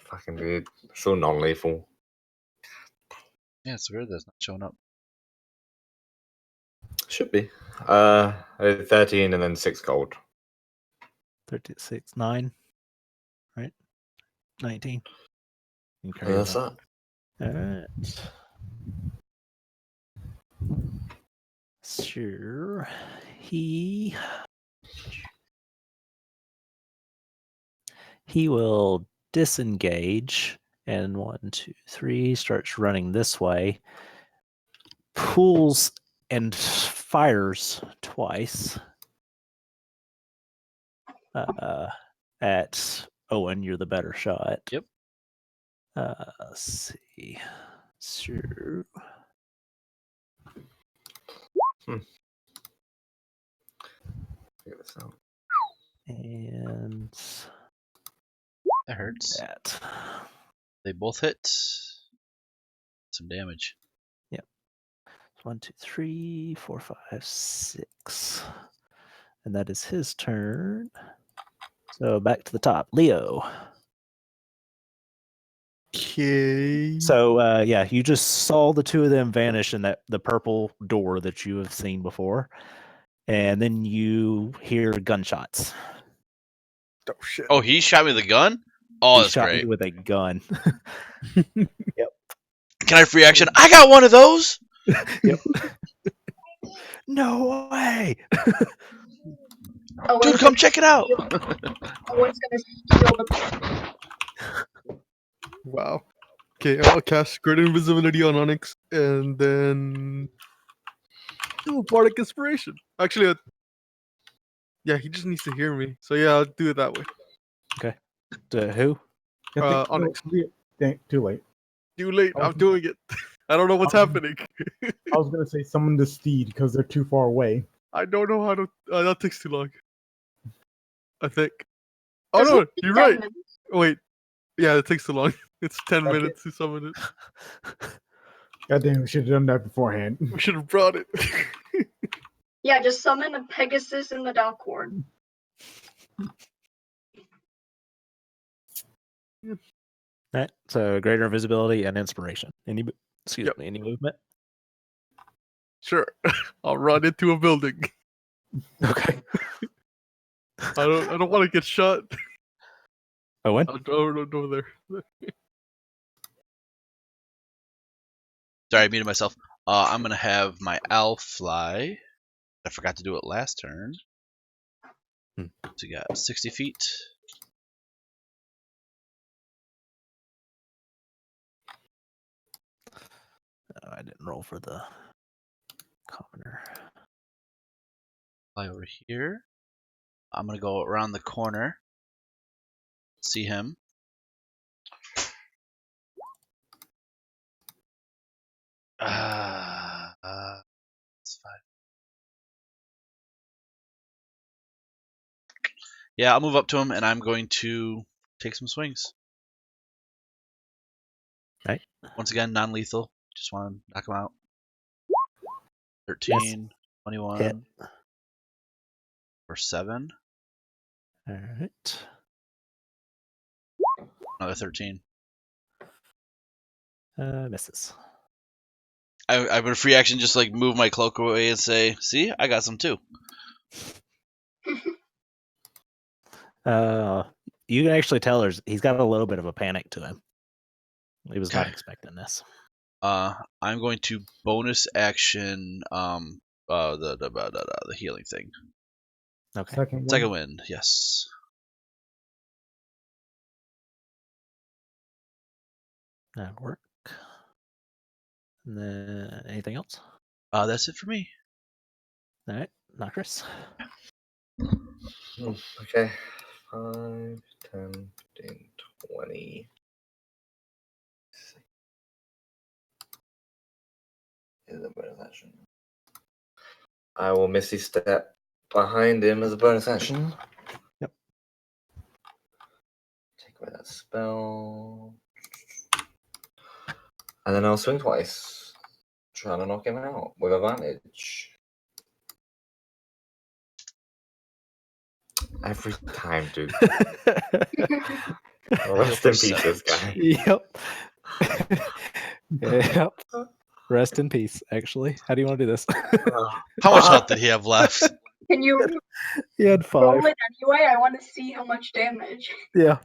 Fucking dude. So non-lethal. yeah, it's weird that's not showing up. Should be. I did 13 and then 6 gold. 36, 9. Right? 19. You can carry And that's that. that. All right. Sure. He will disengage and 1, 2, 3 starts running this way. Pulls and fires twice at Owen. You're the better shot. Yep. Let's see. Sure. Figure this out. And That hurts. that. They both hit. Some damage. 1, 2, 3, 4, 5, 6. And that is his turn. So back to the top. Leo. Okay. So you just saw the two of them vanish in the purple door that you have seen before. And then you hear gunshots. Oh shit. Oh, he shot me with a gun? Oh, He that's shot great. you with a gun. Can I free action? I got one of those! Yep. No way. Owen's Dude, come check it out! Owen's gonna steal the. Wow. Okay, I'll cast Great Invisibility on Onyx and then do a Bardic Inspiration. Actually, yeah, he just needs to hear me. So yeah, I'll do it that way. To who? Onyx. Too late. Too late. Oh, I'm doing it. I don't know what's happening. I was gonna say summon the steed because they're too far away. I don't know how to. That takes too long. I think. Oh Doesn't no, it take you're 10 right. minutes? Wait. Yeah, it takes too long. It's 10 Okay. minutes to summon it. God damn, we should have done that beforehand. We should have brought it. Yeah, just summon a Pegasus in the Dockworn. Right. So greater invisibility and inspiration. Any Yep. any movement? Sure. I'll run into a building. Okay. I don't want to get shot. Owen? I'll go over there. Sorry, I muted myself. I'm going to have my owl fly. I forgot to do it last turn. So you got 60 feet. I didn't roll for the commoner. Fly over here. I'm going to go around the corner. See him. It's 5. Yeah, I'll move up to him and I'm going to take some swings. Right. Once again, non-lethal. Just want to knock him out. 13, 21, Hit. or 7. All right. Another 13. Misses. I would free action just like move my cloak away and say, "See, I got some too." You can actually tell he's got a little bit of a panic to him. He was not Okay. expecting this. I'm going to bonus action the healing thing. Okay. Second wind, yes. That'll work. And then anything else? That's it for me. All right. Nocris. Okay. 5, 10, 15, 20. Is a bonus action. I will Misty Step behind him as a bonus action. Yep. Take away that spell. And then I'll swing twice. Trying to knock him out with advantage. Every time, dude. Rest in peace, this guy. Yep. Yep. Rest in peace, actually. How do you want to do this? How much health did he have left? Can you He had 5. roll it anyway? I want to see how much damage. Yeah.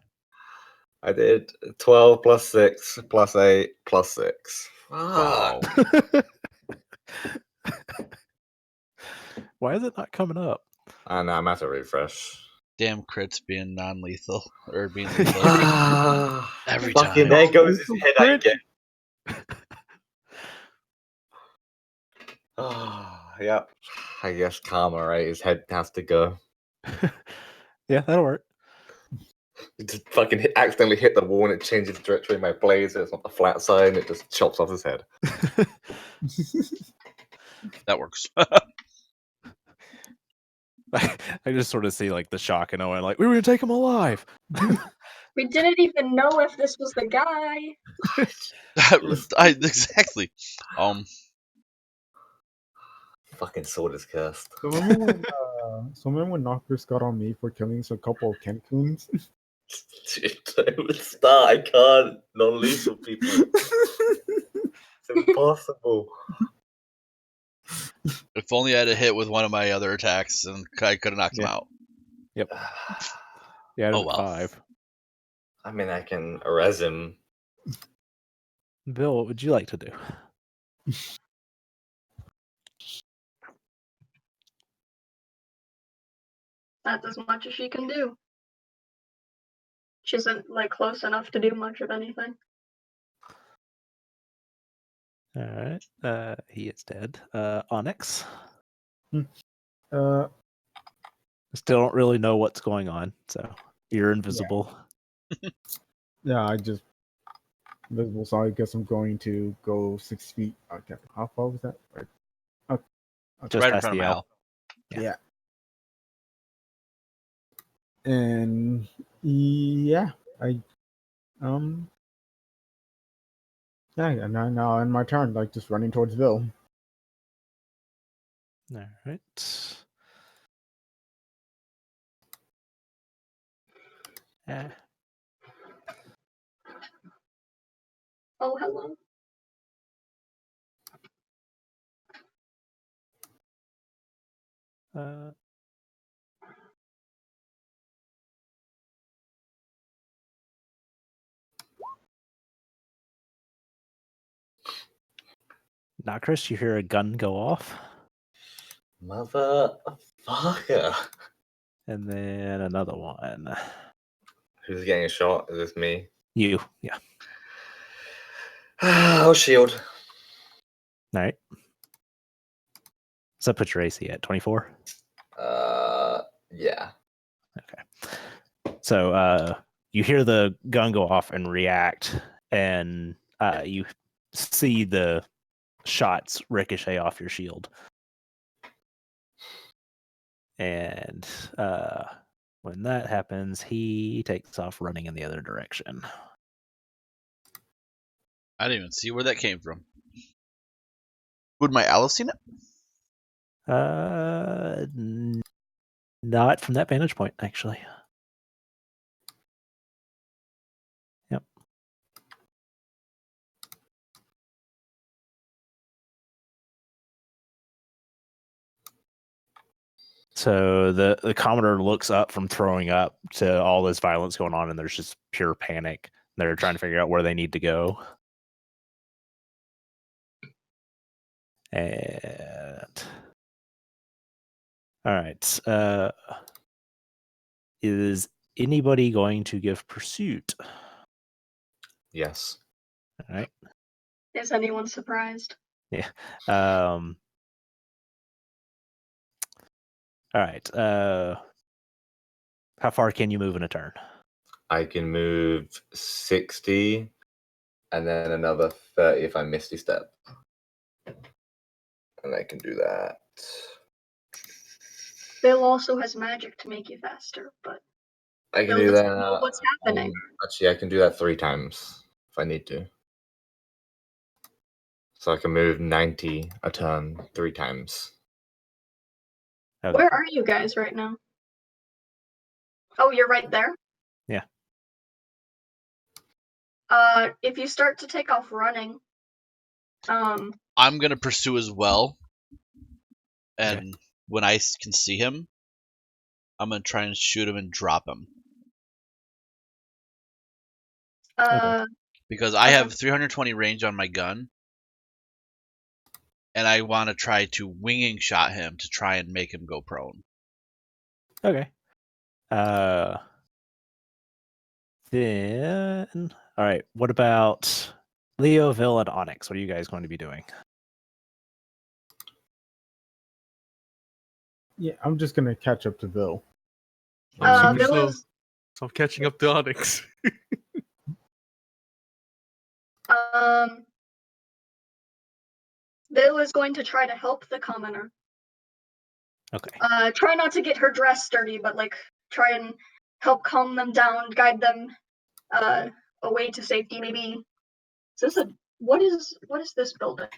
I did 12 plus 6 plus 8 plus 6. Wow. Why is it not coming up? I know, I'm at a refresh. Damn crits being non-lethal or being lethal every Fucking time. there goes his head again. Yep. I guess karma, right? His head has to go. Yeah, that'll work. It just fucking accidentally hit the wall and it changes the direction of my blade, so it's not the flat side and it just chops off his head. That works. I just sort of see like the shock and Owen, like, we were gonna take him alive. We didn't even know if this was the guy. Exactly. Fucking sword is cursed. So remember when Knockers got on me for killing a couple of Kenkuns? It would start. I can't non-lethal people. It's impossible. If only I had a hit with one of my other attacks, and I could have knocked him out. Yep. Yeah, Oh, well. 5. I mean, I can res him. Bill, what would you like to do? That's as much as she can do. She isn't like close enough to do much of anything. All right. He is dead. Onyx. Uh, Still don't really know what's going on, so you're invisible. yeah, I just visible. So I guess I'm going to go 6 feet. Okay, how far was that? Right. Okay. Just Right in past front of the my L. L. Yeah. And yeah, yeah, and now in my turn, like just running towards Bill. All right. Oh, hello. Nocris, you hear a gun go off, Motherfucker. and then another one. Who's getting a shot? Is this me? You, yeah. Oh, shield. All right. So that puts your AC at 24. Yeah. Okay. So you hear the gun go off and react, and you see the shots ricochet off your shield. And when that happens, he takes off running in the other direction. I didn't even see where that came from. Would my Alice seen it? Not from that vantage point, actually. So the Commodore looks up from throwing up to all this violence going on, and there's just pure panic. They're trying to figure out where they need to go. And all right. Is anybody going to give pursuit? Yes. All right. Is anyone surprised? All right. How far can you move in a turn? I can move 60 and then another 30 if I misty step. And I can do that. Bill also has magic to make you faster, but I can Bill do doesn't that. know what's happening. Actually, I can do that 3 times if I need to. So I can move 90 a turn 3 times. Okay. Where are you guys right now? Oh, you're right there? Yeah. If you start to take off running, I'm gonna pursue as well, and Okay. when I can see him, I'm gonna try and shoot him and drop him because I Okay. have 320 range on my gun, and I want to try to winging shot him to try and make him go prone. Okay. Then, all right. What about Leo, Vil, and Onyx? What are you guys going to be doing? Yeah, I'm just gonna catch up to Bill. I'm super Bill slow, is so I'm catching up to Onyx. Bill is going to try to help the commoner. Okay. Try not to get her dress dirty, but like try and help calm them down, guide them away to safety. Maybe is this what is this building?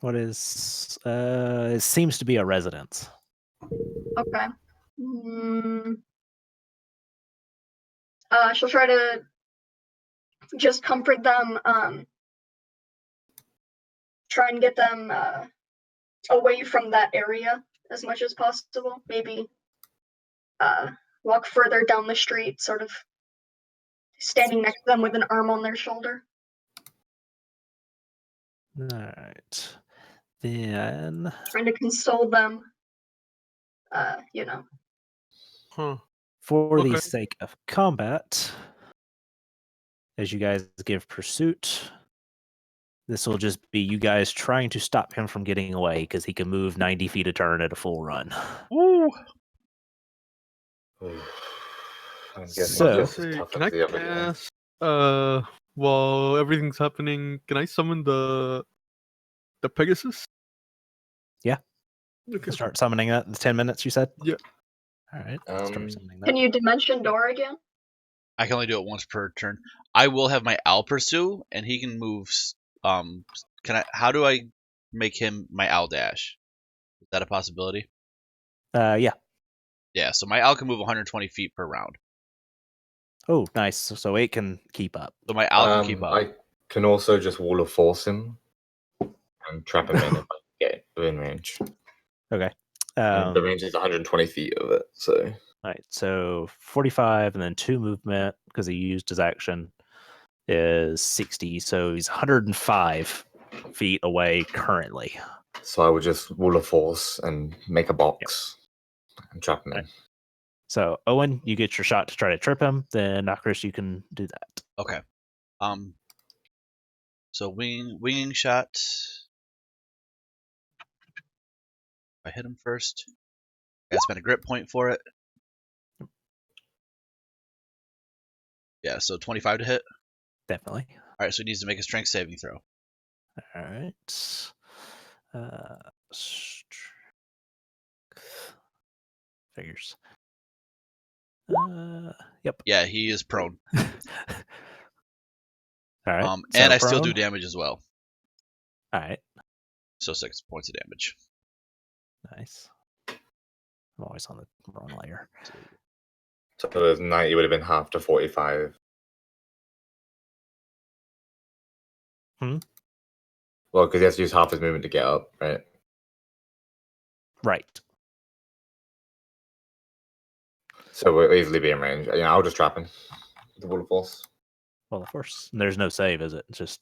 What is? It seems to be a residence. Okay. She'll try to just comfort them. Try and get them away from that area as much as possible. Maybe walk further down the street, sort of standing next to them with an arm on their shoulder. All right. Then, Trying to console them. Huh. for the Okay. sake of combat, as you guys give pursuit, this will just be you guys trying to stop him from getting away because he can move 90 feet a turn at a full run. Woo! I'm guessing So- I just was as gonna say, tough can as I the other game. cast? While everything's happening, can I summon the Pegasus? Yeah. Okay. Start summoning that in 10 minutes, you said? Yeah. All right. Um, Start summoning that. Can you dimension door again? I can only do it once per turn. I will have my owl pursue, and he can move. Can I? How do I make him my owl dash? Is that a possibility? Yeah. Yeah. So my owl can move 120 feet per round. Oh, nice. So 8 can keep up. So my owl can keep up. I can also just wall of force him and trap him in if I get within range. Okay. And the range is 120 feet of it, so All right. So 45 and then 2 movement because he used his action is 60. So he's 105 feet away currently. I would just wall of force and make a box and trap him in. So Owen, you get your shot to try to trip him. Then Chris, you can do that. Okay. So winging shot. I hit him first. I spent a grip point for it. Yeah, so 25 to hit. Definitely. All right, so he needs to make a strength saving throw. All right. Figures. Yep. Yeah, he is prone. All right. And so I still do prone. damage as well. All right. So 6 points of damage. Nice. I'm always on the wrong layer. So if it was 90, it would have been half to 45. Hmm? Well, because he has to use half his movement to get up, right? Right. So we'll easily be in range. I'll just trap him. The Wall of Force. Well, of course. There's no save, is it? It's just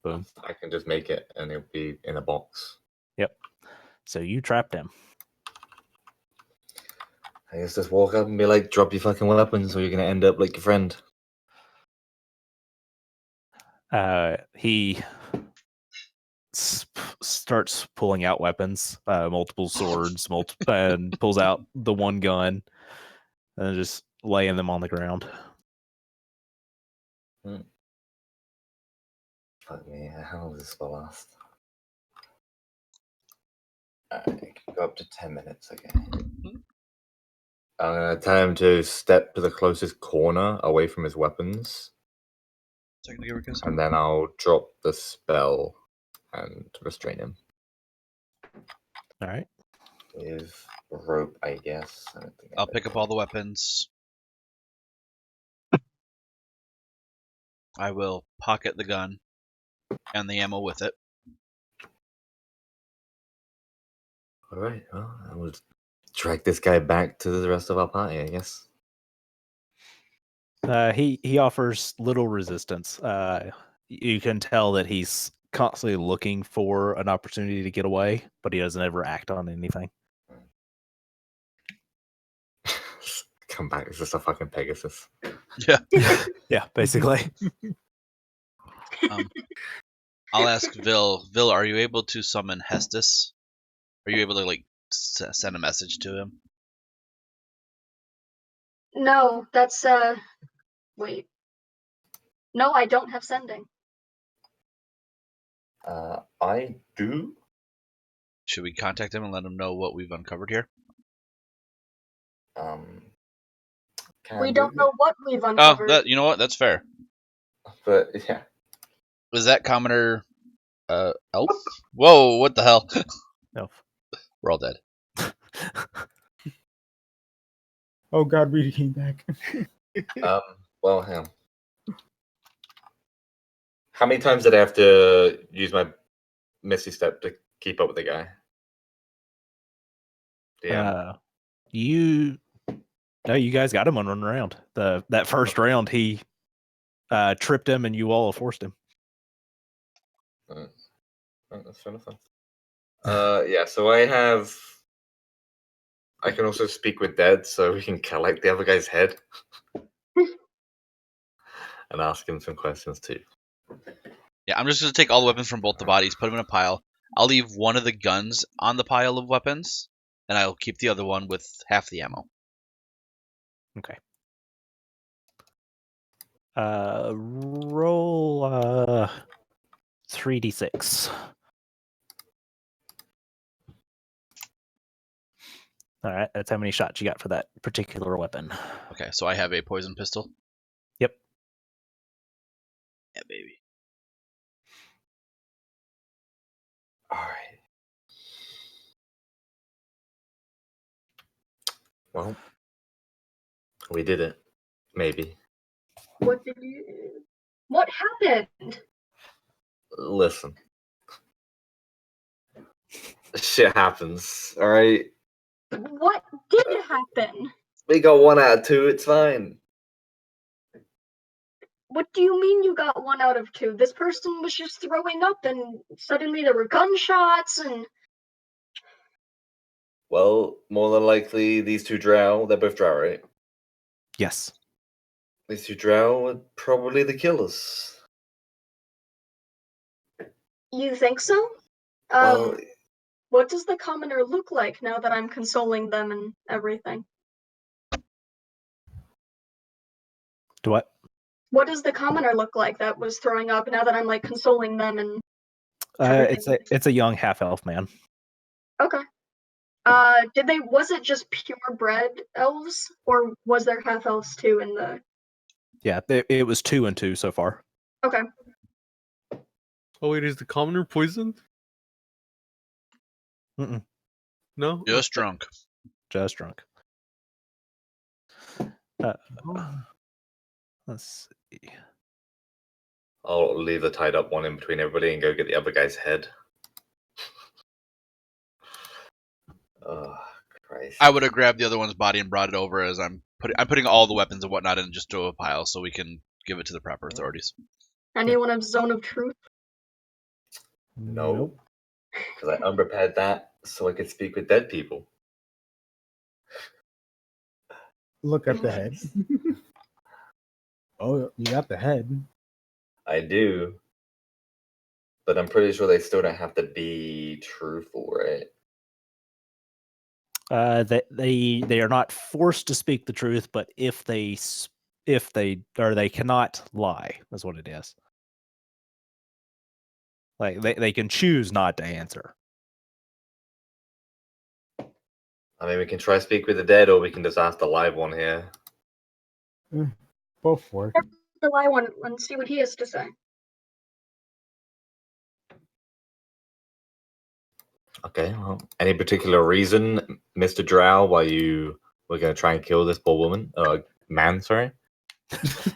boom. I can just make it, and it'll be in a box. Yep. So you trapped him. I guess just walk up and be like, "Drop your fucking weapons, or you're gonna end up like your friend." He starts pulling out weapons, multiple swords, and pulls out the one gun, and just laying them on the ground. Fuck me, how long does this spell last? I can go up to 10 minutes, okay. I'm gonna tell him to step to the closest corner away from his weapons. And then I'll drop the spell and restrain him. All right. With rope, I guess. I'll pick up all the weapons. I will pocket the gun and the ammo with it. Alright, well, I will drag this guy back to the rest of our party, I guess. He offers little resistance. You can tell that he's constantly looking for an opportunity to get away, but he doesn't ever act on anything. Come back, it's just a fucking Pegasus. Yeah. Yeah, basically. I'll ask Vil. Vil, are you able to summon Hestus? Are you able to send a message to him? No, that's wait. No, I don't have sending. I do. Should we contact him and let him know what we've uncovered here? We don't know what we've uncovered. Oh, you know what? That's fair. But yeah. Was that commoner elf? Whoa, what the hell? Elf. We're all dead. Oh God, Rita came back. Well, hang on. How many times did I have to use my Misty Step to keep up with the guy? Yeah. You guys got him on one round. That first round, he tripped him, and you all forced him. That's fair enough. Yeah. So I can also speak with Dead, so we can collect the other guy's head and ask him some questions too. Yeah, I'm just going to take all the weapons from both the bodies, put them in a pile. I'll leave one of the guns on the pile of weapons, and I'll keep the other one with half the ammo. Okay. Roll 3d6. All right, that's how many shots you got for that particular weapon. Okay, so I have a poison pistol. Yep. Yeah, baby. All right. Well, we did it. Maybe. What happened? Listen. Shit happens, all right? What did happen? We got 1 out of 2, it's fine. What do you mean you got 1 out of 2? This person was just throwing up and suddenly there were gunshots and... Well, more than likely, these two drow, they're both drow, right? Yes. These two drow are probably the killers. You think so? Well, What does the commoner look like now that I'm consoling them and everything? Do what? What does the commoner look like that was throwing up now that I'm like consoling them and everything? It's a young half-elf man. Okay. Was it just purebred elves, or was there half elves too in the... Yeah, it was 2 and 2 so far. Okay. Oh wait, is the commoner poisoned? Mm-mm. No. Just drunk. Just drunk. Let's see. I'll leave the tied up one in between everybody and go get the other guy's head. Oh, Christ. I would have grabbed the other one's body and brought it over as I'm putting all the weapons and whatnot in just to a pile so we can give it to the proper authorities. Anyone have Zone of Truth? No. Nope. Because I unprepared that so I could speak with dead people. Look at the head. Oh, you got the head. I do. But I'm pretty sure they still don't have to be truthful, right? They are not forced to speak the truth, but if they cannot lie, is what it is. Like they can choose not to answer. I mean, we can try speak with the dead, or we can just ask the live one here. Both work. The lie one and see what he has to say. Okay, well, any particular reason, Mr. Drow, why you were going to try and kill this poor woman? Man, sorry? This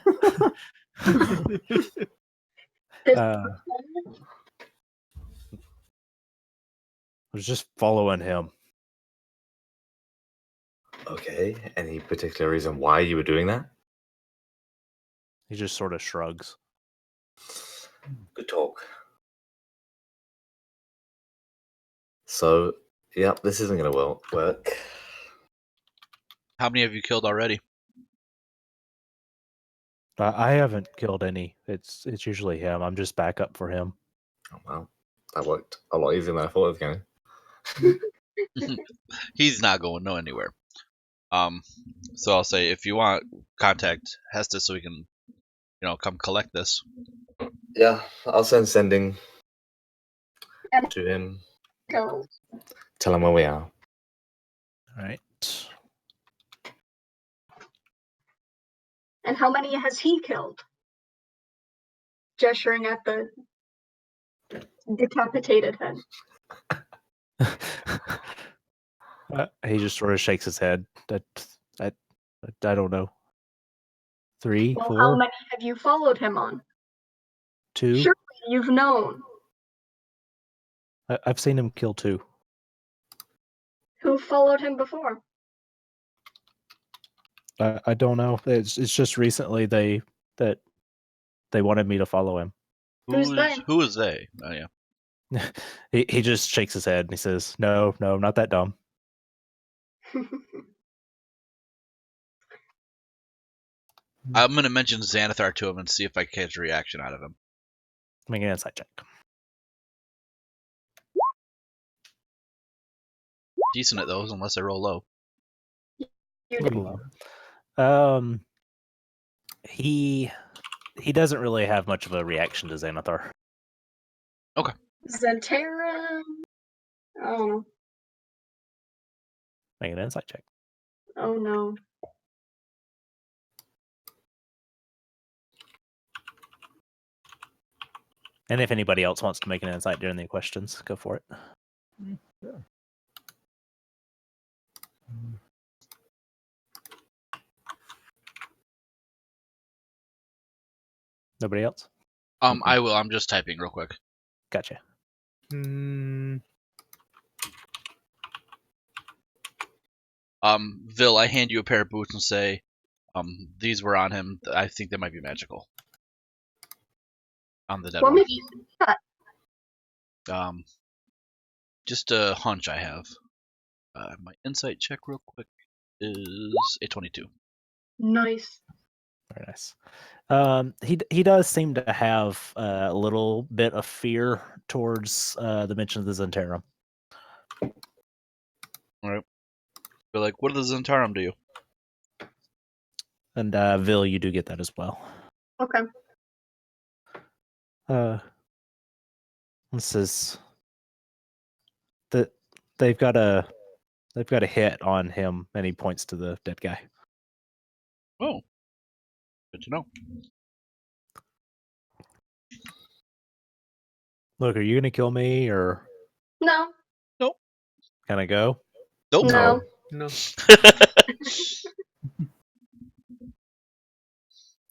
I was just following him. Okay, any particular reason why you were doing that? He just sort of shrugs. Good talk. So, yep, this isn't going to work. How many have you killed already? I haven't killed any. It's usually him. I'm just backup for him. Oh, well, that worked a lot easier than I thought it was going to. He's not going anywhere. So I'll say if you want, contact Hestus so we can, come collect this. Yeah, I'll send sending And to him. go. Tell him where we are. All right. And how many has he killed? Gesturing at the decapitated head. He just sort of shakes his head. I don't know. 3, Well, 4, how many have you followed him on? 2. Surely you've known. I've seen him kill 2. Who followed him before? I don't know. It's just recently they wanted me to follow him. Who is they? Oh yeah. He just shakes his head and he says, "No, not that dumb." I'm gonna mention Xanathar to him and see if I catch a reaction out of him. Make an insight check. Decent at those, unless I roll low. You Little low. He doesn't really have much of a reaction to Xanathar. Zentera. Oh. Make an insight check. Oh no. And if anybody else wants to make an insight during the questions, go for it. Yeah. Nobody else? I will. I'm just typing real quick. Gotcha. Vil, I hand you a pair of boots and say, these were on him. I think they might be magical. On the dead What one. makes you think that? Just a hunch I have. My insight check real quick is a 22. Nice. Very nice. He does seem to have a little bit of fear towards the mention of the Zentarum. All right. But like, what does the Zentarum do? And Vil, you do get that as well. Okay. This is that they've got a hit on him, and he points to the dead guy. Oh, good to know. Look, are you gonna kill me, or No. can I go? Nope. No. No.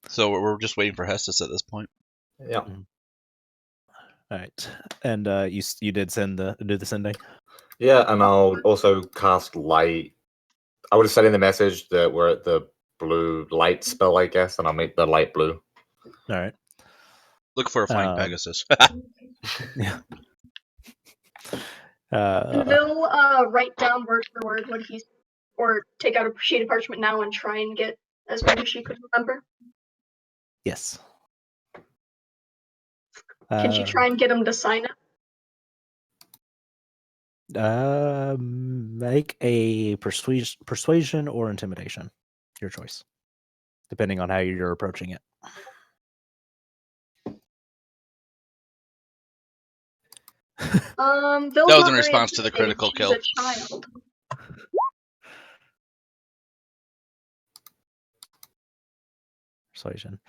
So we're just waiting for Hestus at this point. Yeah. All right, and you did do the sending. Yeah, and I'll also cast light. I would have said in the message that we're at the blue light spell, I guess, and I'll make the light blue. All right. Look for a flying Pegasus. Yeah. And they'll write down word for word what he's, or take out a sheet of parchment now and try and get as many as she could remember. Yes. Can she try and get him to sign it? Make a persuasion or intimidation. Your choice, depending on how you're approaching it. Bill's That was not in very response to the intimidating. critical She's kill. a child. Persuasion.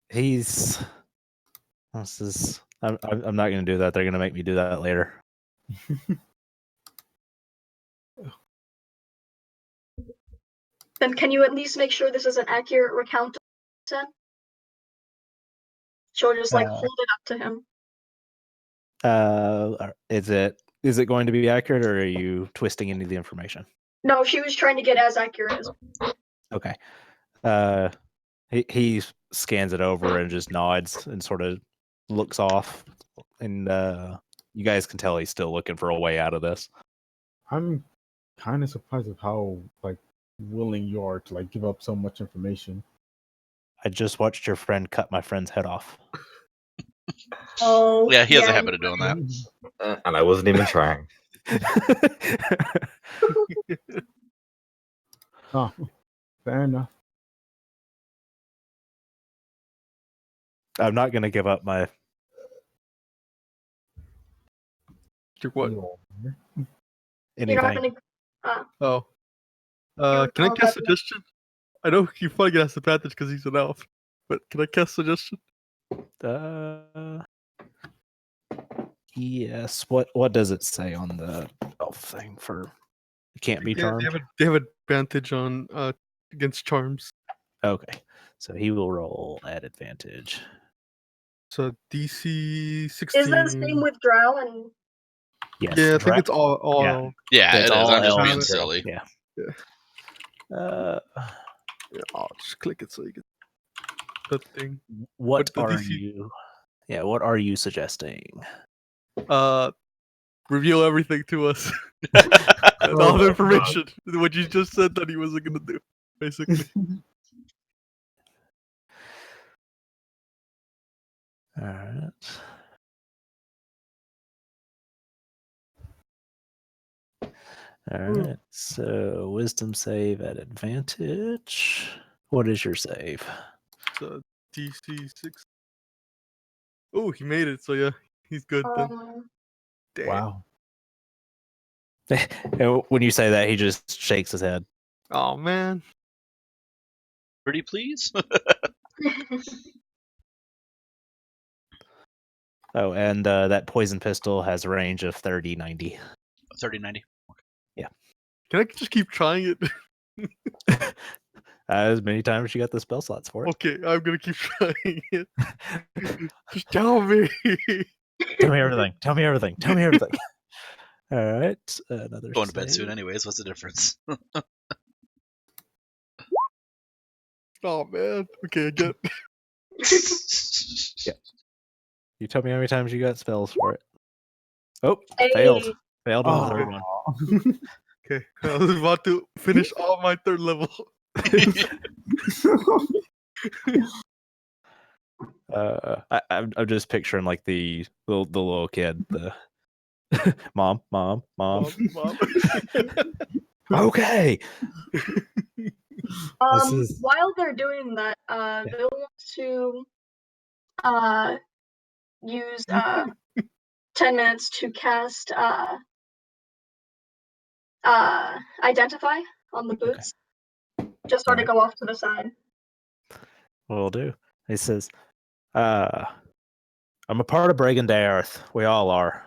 He's. This is. I'm not going to do that. They're going to make me do that later. Then can you at least make sure this is an accurate recount of what he said? She'll just hold it up to him. Is it going to be accurate, or are you twisting any of the information? No, she was trying to get as accurate as. Okay. He scans it over and just nods and sort of looks off, and you guys can tell he's still looking for a way out of this. I'm kind of surprised at how willing you are to give up so much information. I just watched your friend cut my friend's head off. Oh, Yeah, he has a habit of doing that. And I wasn't even trying. Oh, fair enough. I'm not going to give up my. What? Anything. You're not gonna. Oh. Can I cast suggestion? I know you probably get asked advantage because he's an elf, but can I cast suggestion? Yes. What does it say on the elf thing for? It can't be charmed. They have advantage on against charms. Okay, so he will roll at advantage. So DC 16. Is that the same with Drow and? Yes. Yeah, I think it's all. Yeah, it's it is. all I'm just being elves. silly. Yeah. Yeah, I'll just click it so you get the thing. What the are DC you? Yeah. What are you suggesting? Reveal everything to us. All the information. What you just said that he wasn't gonna do, basically. All right. All right. So wisdom save at advantage. What is your save? So DC 6. Oh, he made it. So yeah, he's good then. Damn. Wow. When you say that, he just shakes his head. Oh man. Pretty please? Oh, and that poison pistol has a range of 30, 90. 30, 90. Yeah. Can I just keep trying it? As many times as you got the spell slots for it. Okay, I'm gonna keep trying it. Just tell me. Tell me everything. Tell me everything. Tell me everything. All right. Another Going to bed save. soon anyways. What's the difference? Oh man. Okay, I get. Yeah. You tell me how many times you got spells for it. Oh, Hey. failed. Failed on the third one. Okay, I was about to finish all my third level. I'm just picturing the little kid, the mom. Mom. Okay. While they're doing that, they'll want to use 10 minutes to cast identify on the boots. Just sort of go off to the side. Will do. He says, I'm a part of Bregan Day Earth. We all are.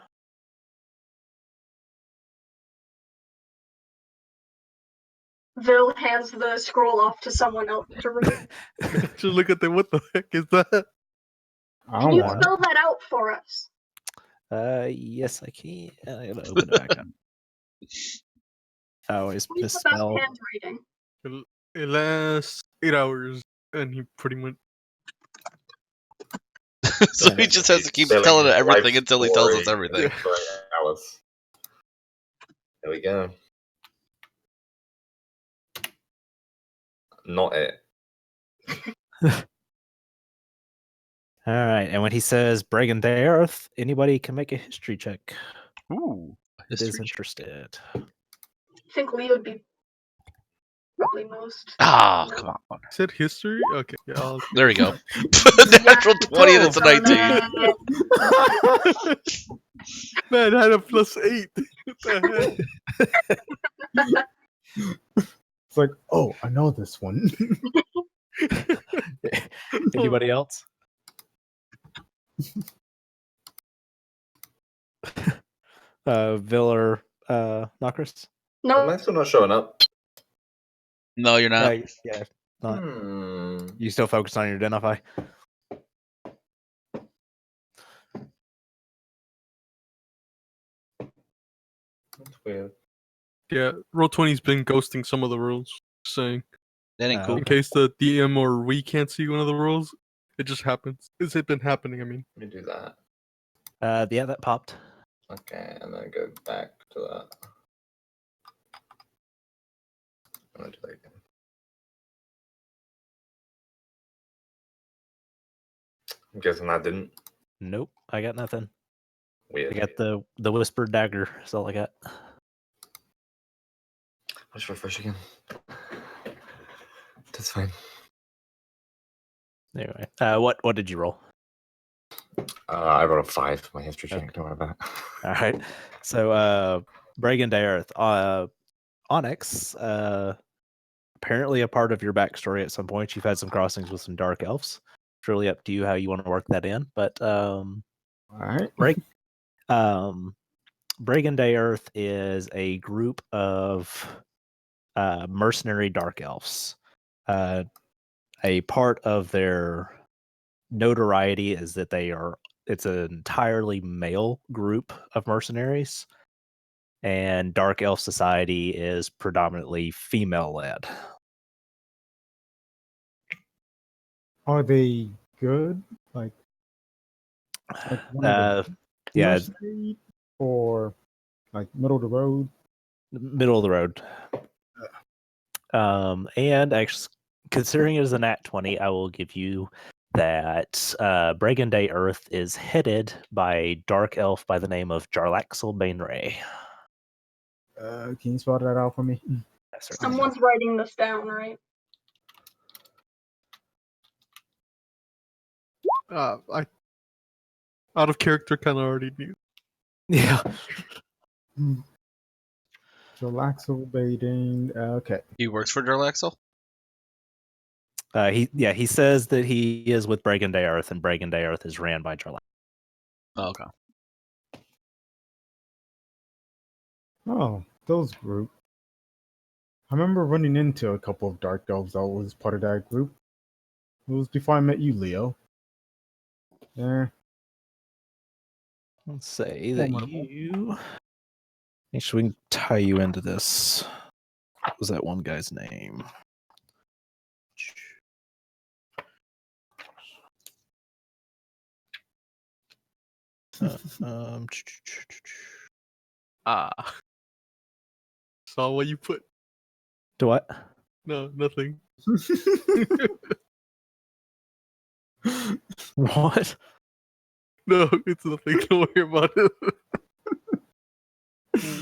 Vil hands the scroll off to someone else to read. Just look at them. What the heck is that? Can you spell that out for us? Yes, I can. I gotta open it back up. I always What is about misspell. handwriting? It lasts 8 hours, and he pretty much. So Yeah. he just has to keep Telling telling his it everything life until he tells us story. everything. Yeah. For 8 hours. There we go. Not it. All right, and when he says Brigand Earth, anybody can make a history check. Ooh, That is history. interested. I think Lee would be probably most. Ah, come on. I said history? Okay. Yeah, I'll There we go. Natural 20 and it's a 19. Man, I had a +8. What the heck? It's like, oh, I know this one. Anybody else? Vil or Nokris? Am No, I still not showing up? No, you're not. Yeah. Not. Hmm. You still focused on your identify? That's weird. Yeah, Roll20's been ghosting some of the rules. Just saying. That ain't cool. In case the DM or we can't see one of the rules, it just happens. It's been happening, I mean. Let me do that. Yeah, that popped. Okay, and then go back to that. I'm gonna do that again. I'm guessing that didn't. Nope, I got nothing. Weird. I got the whispered dagger. That's all I got. Let's refresh again. That's fine. Anyway, what did you roll? I rolled a 5 for my history check. Okay. Don't worry about it. All right. So Brigand Earth, Onyx, apparently a part of your backstory at some point. You've had some crossings with some dark elves. It's really up to you how you want to work that in. But All right. Brigand Earth is a group of mercenary dark elves. A part of their notoriety is that it's an entirely male group of mercenaries, and dark elf society is predominantly female led. Are they good? Like one of the Yeah, mercenary or like middle of the road? middle of the road. And actually, considering it is a nat 20, I will give you that Brigand Earth is headed by a dark elf by the name of Jarlaxle Bainray. Can you spell that out for me? someone's writing this down, right? I out of character kind of already knew. Yeah. Relaxal baiting. Okay. He works for Durlaxle? He says that he is with Brigand Earth, and Brigand Earth is ran by Jarlaxle. Oh, okay. Oh, those group. I remember running into a couple of dark elves that was part of that group. It was before I met you, Leo. Yeah. Let's say that Formidable. you. Actually, we can tie you into this. What was that one guy's name? Saw what you put. To what? No, nothing. What? No, it's nothing. Don't worry about it.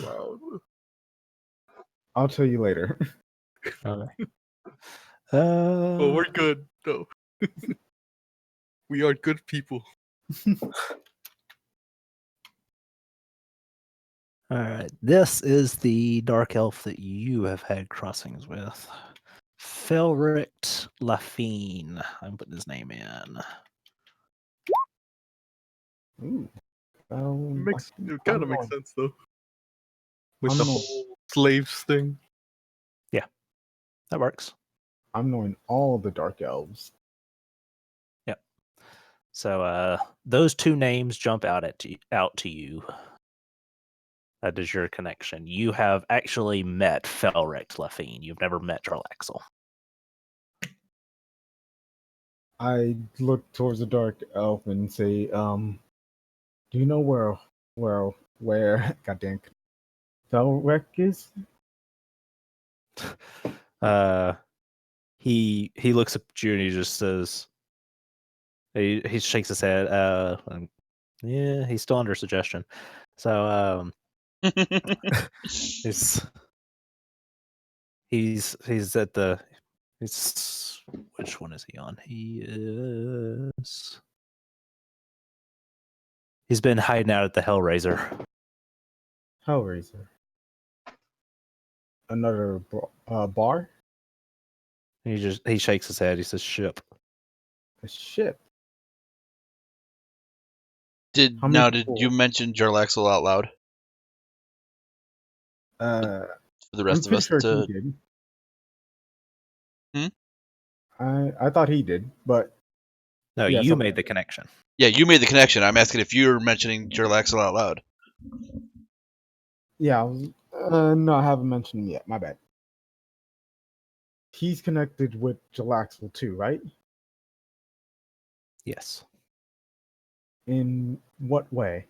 Wow. I'll tell you later. Okay. Oh, we're good. No. We are good people. All right. This is the dark elf that you have had crossings with. Felric Lafine. I'm putting his name in. Ooh. It kind of makes sense though. With I'm the not- whole slaves thing. That works. I'm knowing all the dark elves. So those two names jump out to you. That is your connection. You have actually met Felrecht Lafine. You've never met Jarlaxle. I look towards the dark elf and say, do you know where goddamn Felrecht is? He looks at you and he just says, he shakes his head. Yeah, he's still under suggestion. So he's at the which one is he on? He's been hiding out at the Hellraiser. Hellraiser. Another bar? He shakes his head. He says, "Ship." A ship. Did How many did people? you mention Jarlaxle out loud Uh, for the I'm rest of pretty us sure to? he did. Hmm? I thought he did, but No, yeah, you something made the connection. Yeah, you made the connection. I'm asking if you're mentioning Jarlaxle out loud. yeah, no, I haven't mentioned him yet. My bad. He's connected with Jalaxel too, right? Yes. In what way?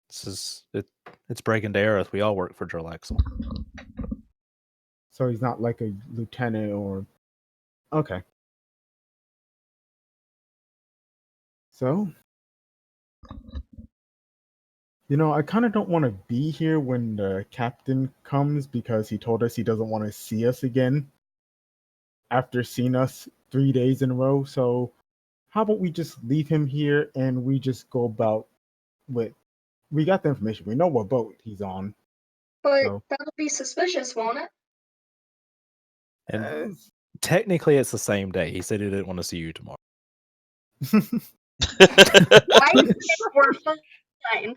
It's breaking to Aerith. We all work for Jarlaxle. So he's not like a lieutenant or okay. So, I kind of don't want to be here when the captain comes because he told us he doesn't want to see us again after seeing us 3 days in a row. So, how about we just leave him here and we just go about with we got the information. We know what boat he's on. But So, that'll be suspicious, won't it? And technically, it's the same day. He said he didn't want to see you tomorrow. I think we're fine.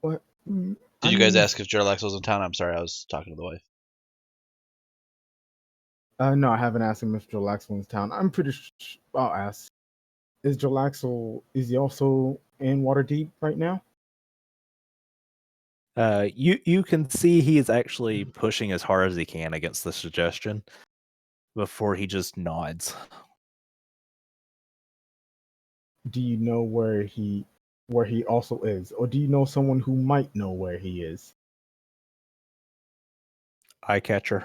what? Did you guys ask if Jarlaxle was in town? I'm sorry, I was talking to the wife. No, I haven't asked him if Jalaxel is in town. I'm pretty sure I'll ask. Is he also in Waterdeep right now? You can see he is actually pushing as hard as he can against the suggestion before he just nods. Do you know where he also is? Or do you know someone who might know where he is? Eye catcher.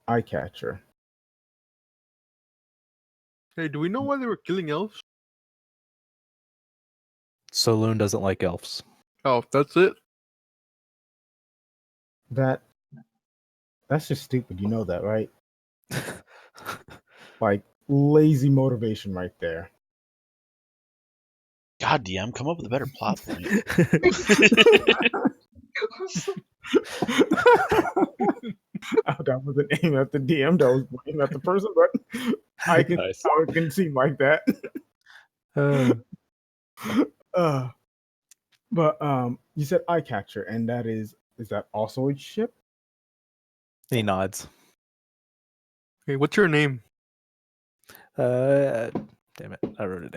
Eye catcher. Hey, do we know why they were killing elves? Saloon doesn't like elves. Oh, that's it? That's just stupid. You know that, right? Like lazy motivation right there. God, DM, come up with a better plot point. That wasn't aimed at the DM. That was aimed at the person, but I can Nice. how it can seem like that. But you said eye catcher, and that is that also a ship? He nods. Hey, what's your name? Damn it, I wrote it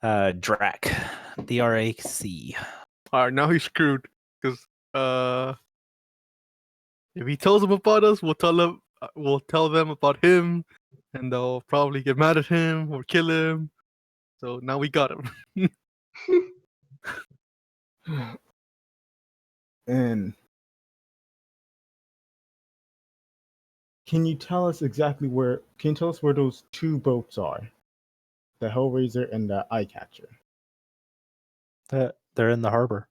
down. Drac. D-R-A-C. Alright, now he's screwed. Because if he tells them about us, we'll tell them about him, and they'll probably get mad at him or kill him. So now we got him. And can you tell us where those two boats are? The Hellraiser and the Eye Catcher. They're in the harbor.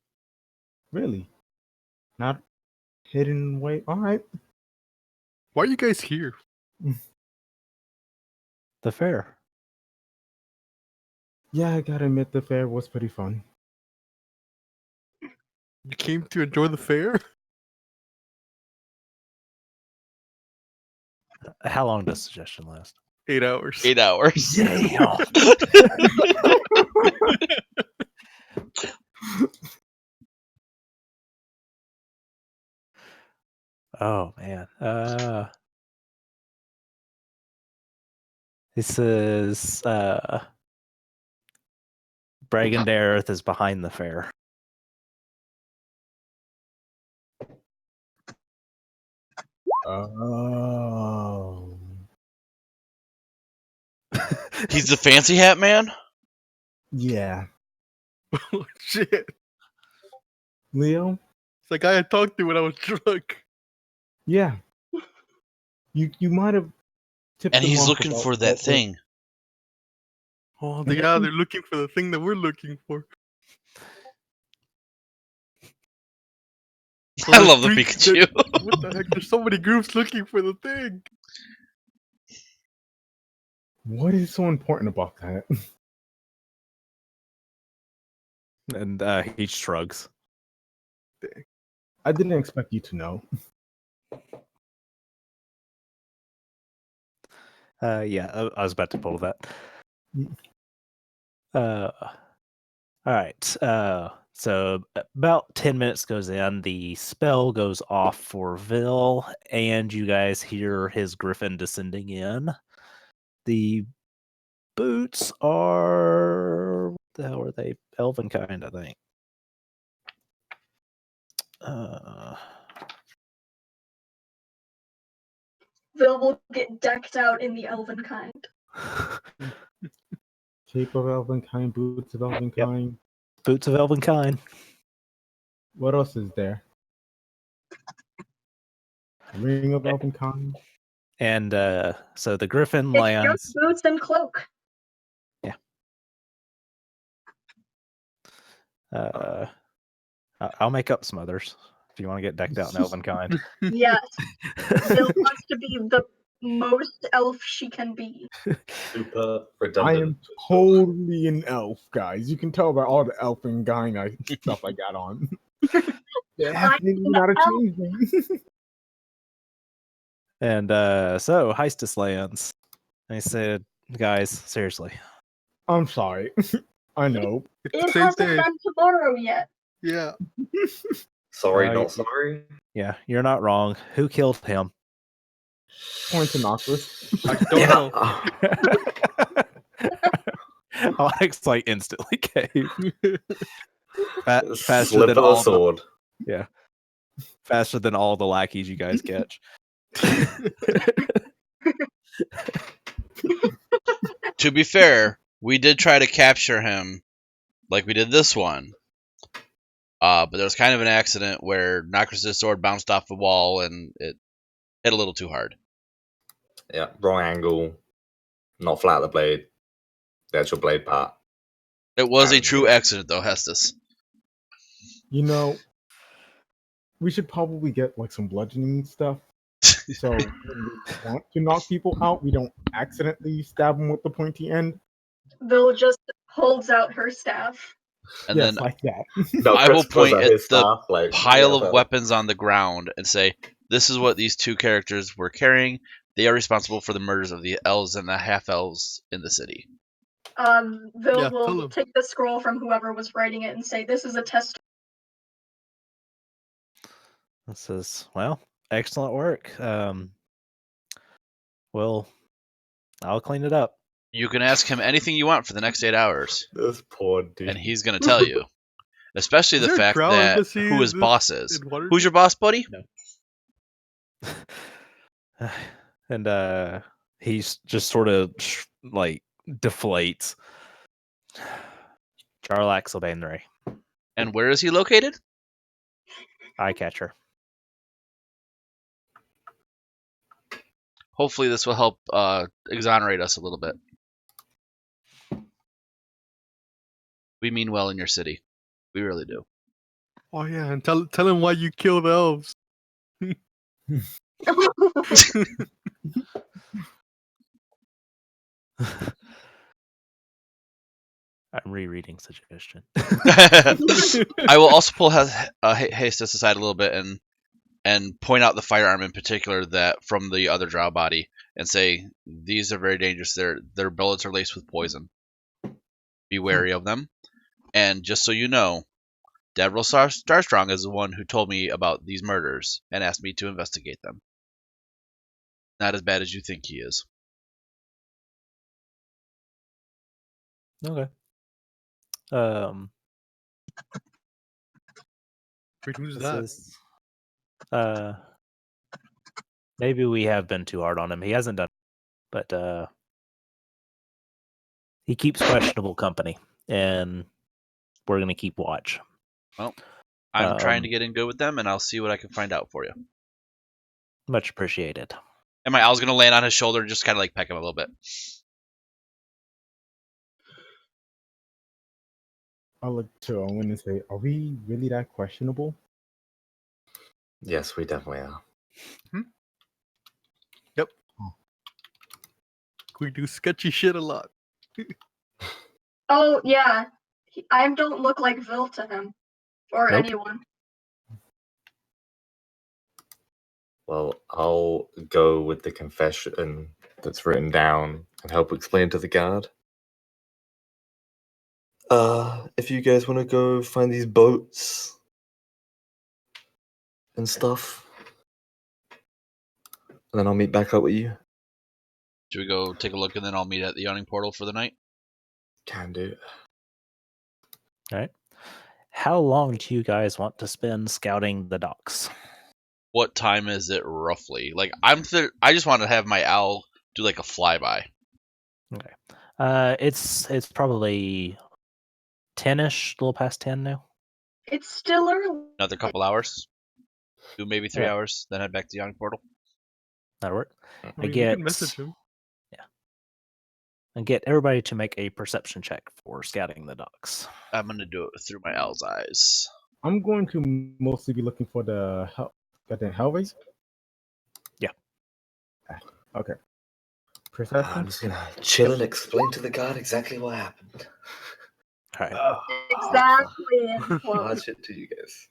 Really? Not hidden away? Alright. Why are you guys here? The fair. Yeah, I gotta admit the fair was pretty fun. You came to enjoy the fair? How long does suggestion last? 8 hours. 8 hours. Damn. Oh man. This is Bragendareth is behind the fair. Oh. He's the fancy hat man? Yeah. Oh, shit. It's Leo? the guy I talked to when I was drunk. Yeah. You might have tipped And him he's off looking about for what that we're- thing. Oh, yeah, they're looking for the thing that we're looking for. So I there's love the three- Pikachu. What the heck? There's so many groups looking for the thing. What is so important about that? And he shrugs. I didn't expect you to know. Yeah, I was about to pull that. Mm. All right. So about 10 minutes goes in, the spell goes off for Vil, and you guys hear his griffin descending in. The boots are, what the hell are they? Elven kind, I think. Vil will get decked out in the elven kind. Cape of Elven kind, boots of Elven Yep. kind. Boots of elven kind. What else is there? Ring of Elven kind. And so the griffin It's lands. just boots and cloak. I'll make up some others if you want to get decked out in elven kind. Yes. Vil wants to be the most elf she can be. Super I redundant. am totally an elf, guys. You can tell by all the elfin kind stuff I got on. Definitely not a changeling. And so Heistus lands. And he said, guys, seriously. I'm sorry. I know. It's It the same hasn't day. been tomorrow yet. Yeah. Sorry, Uh, not sorry. Yeah, you're not wrong. Who killed him? Point to Noctis. I don't know. Alex like instantly caved. Faster Slip than of the all the, sword. faster than all the lackeys you guys catch. To be fair, we did try to capture him like we did this one. But there was kind of an accident where Noctis' sword bounced off the wall and it hit a little too hard. Yeah, wrong angle. Not flat the blade. The actual blade part. It was a And- true accident, though, Hestus. You know, we should probably get like some bludgeoning stuff. So when we want to knock people out, we don't accidentally stab them with the pointy end. Vil just holds out her staff. And Yes, then like that. No, I will Chris pulls point out at his the staff, like, pile yeah, of but- weapons on the ground and say, this is what these two characters were carrying. They are responsible for the murders of the elves and the half-elves in the city. Vil Yeah, tell will him. take the scroll from whoever was writing it and say, "This is a test." This says, well, excellent work. Well, I'll clean it up. You can ask him anything you want for the next 8 hours, This poor dude. and he's going to tell you. Especially Is the there a fact drow that embassy who his in boss is. in Waterdeep? Who's your boss, buddy? And he's just sort of like deflates. Jarlax Sylvanry, And where is he located? eye catcher. Hopefully this will help exonerate us a little bit. We mean well in your city. We really do. Oh yeah, and tell him why you killed elves. I'm rereading suggestion. I will also pull Hastus aside a little bit and point out the firearm in particular that from the other drow body and say these are very dangerous. Their bullets are laced with poison. Be wary of them. And just so you know, Admiral Starstrong is the one who told me about these murders and asked me to investigate them. Not as bad as you think he is. Okay. Wait, who's This that? is maybe we have been too hard on him. He hasn't done, but he keeps questionable company, and we're gonna keep watch. Well, I'm trying to get in good with them, and I'll see what I can find out for you. Much appreciated. And my owl's gonna land on his shoulder and just kind of like peck him a little bit. I'll look to Owen and say, "Are we really that questionable?" Yes, we definitely are. Yep. Oh. We do sketchy shit a lot. Oh yeah, I don't look like Vil to him or Nope. anyone. Well, I'll go with the confession that's written down and help explain to the guard. If you guys want to go find these boats and stuff, and then I'll meet back up with you. Should we go take a look and then I'll meet at the yawning portal for the night? Can do. All right. How long do you guys want to spend scouting the docks? What time is it roughly? Like I just want to have my owl do like a flyby. Okay. It's probably 10ish, a little past 10 now. It's still early. Another couple hours, 2 maybe 3 Yeah. hours, then head back to the yawning portal. That'll work. I I mean, you get can message him. and get everybody to make a perception check for scouting the docks. I'm gonna do it through my owl's eyes. I'm going to mostly be looking for the goddamn Hellraiser. Yeah. Okay. I'm Perception. just gonna chill and explain to the guard exactly what happened. All right. Exactly. Well, Hard shit to you guys.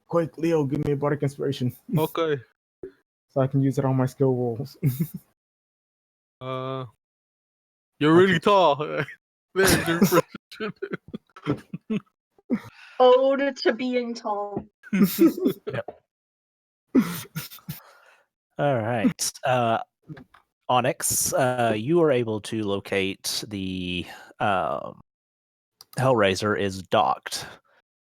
Quick, Leo, give me a bardic inspiration Okay. so I can use it on my skill rolls. You're really tall. There's your ode to being tall. All right. Onyx, you are able to locate the Hellraiser is docked.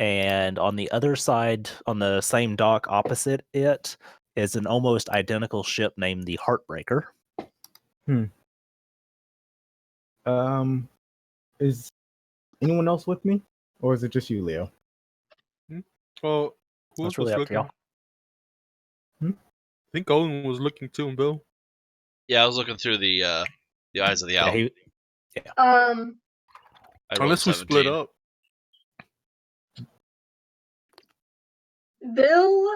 And on the other side, on the same dock opposite it, is an almost identical ship named the Heartbreaker. Is anyone else with me, or is it just you, Leo? Well, who That's else really was up to looking? y'all. I think Owen was looking too, and Bill. Yeah, I was looking through the eyes of the owl. Yeah, I rolled Unless we 17. split up. Bill,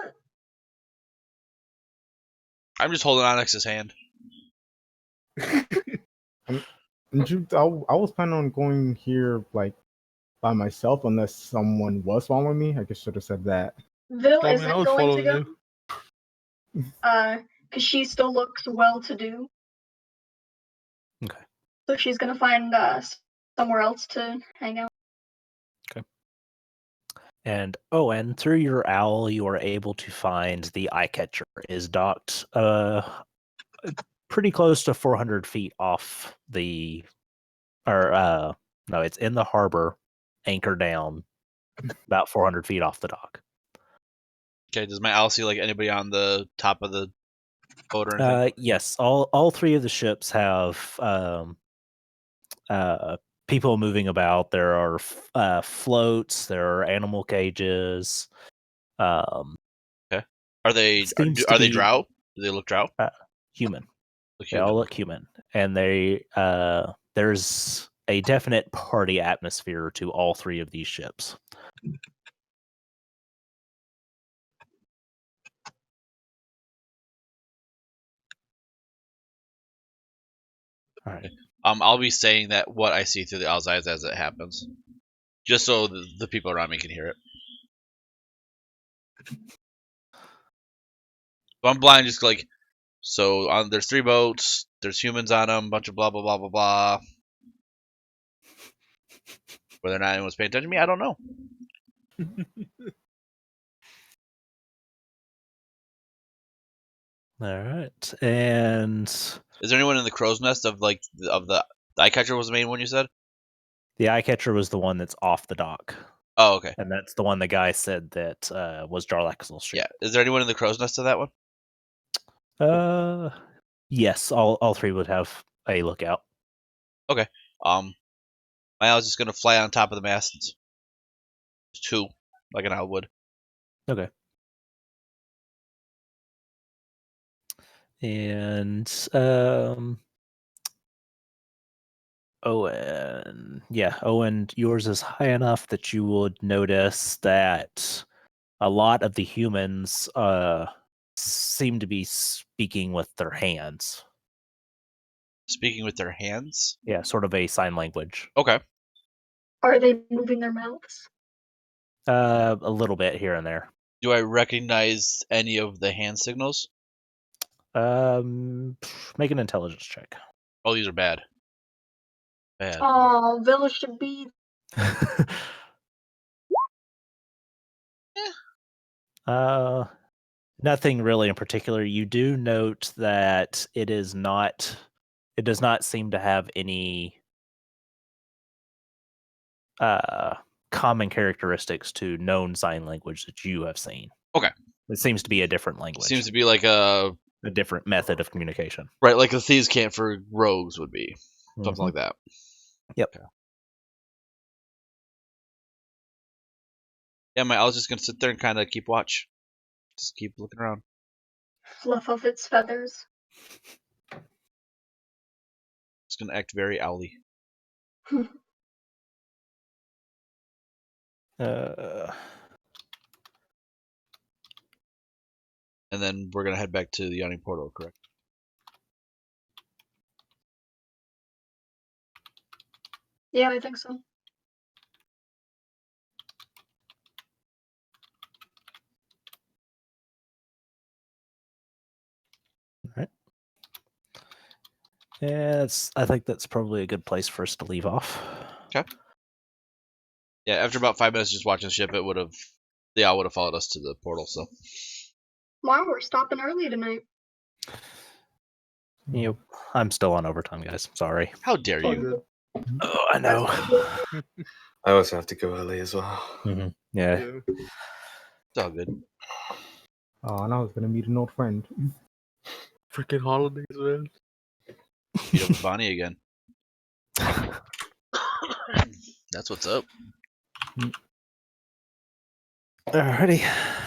I'm just holding Onyx's hand. I was planning on going here like by myself, unless someone was following me. I guess should have said that. Vil I mean, isn't I was going to following go. you. Because she still looks well-to-do. Okay. So she's gonna find somewhere else to hang out. And and through your owl, you are able to find the eye catcher is docked pretty close to 400 feet off the, or no, it's in the harbor, anchor down, about 400 feet off the dock. Okay, does my owl see like anybody on the top of the boat or anything? Yes, all three of the ships have people moving about. There are floats. There are animal cages. Okay. Are they seems to are they be- drow? Do they look drow? Human. Look They human. all look human, and there's a definite party atmosphere to all three of these ships. All right. I'll be saying that what I see through the owl's eyes as it happens, just so the people around me can hear it. So I'm blind, just like so. There's 3 boats. There's humans on them. Bunch of blah blah blah blah blah. Whether or not anyone's paying attention to me, I don't know. All right, and Is there anyone in the crow's nest of the eye catcher was the main one you said? the eye catcher was the one that's off the dock, Oh, okay. and that's the one the guy said that was Jarlaxle's ship. Yeah. Is there anyone in the crow's nest of that one? Yes, all three would have a lookout. Okay. My owl's just gonna fly on top of the mast. Two, like an owl would. Okay. And Owen, yours is high enough that you would notice that a lot of the humans seem to be speaking with their hands. Speaking with their hands. Yeah, sort of a sign language. Okay. Are they moving their mouths? A little bit here and there. Do I recognize any of the hand signals? Make an intelligence check. Oh, these are bad. Bad. Oh, Villa should be. Nothing really in particular. You do note that it does not seem to have any common characteristics to known sign language that you have seen. Okay. It seems to be a different language. Seems to be like a different method of communication. right, like the thieves' cant for rogues would be. Something Mhm. like that. Yep. Okay. Yeah, my owl's just gonna sit there and kind of keep watch. Just keep looking around. Fluff off its feathers. It's gonna act very owly. And then we're gonna head back to the yawning portal, correct? Yeah, I think so. All right. Yeah, I think that's probably a good place for us to leave off. Okay. Yeah, after about 5 minutes just watching the ship, the owl would have followed us to the portal. So Wow, we're stopping early tonight. Yep. I'm still on overtime, guys. Sorry. how dare All you? good. Oh, I know. I also have to go early as well. Mhm. Yeah. Yeah. It's all good. Oh, and I was gonna meet an old friend. Freaking holidays, man. Meet up with Bonnie again. That's what's up. Alrighty.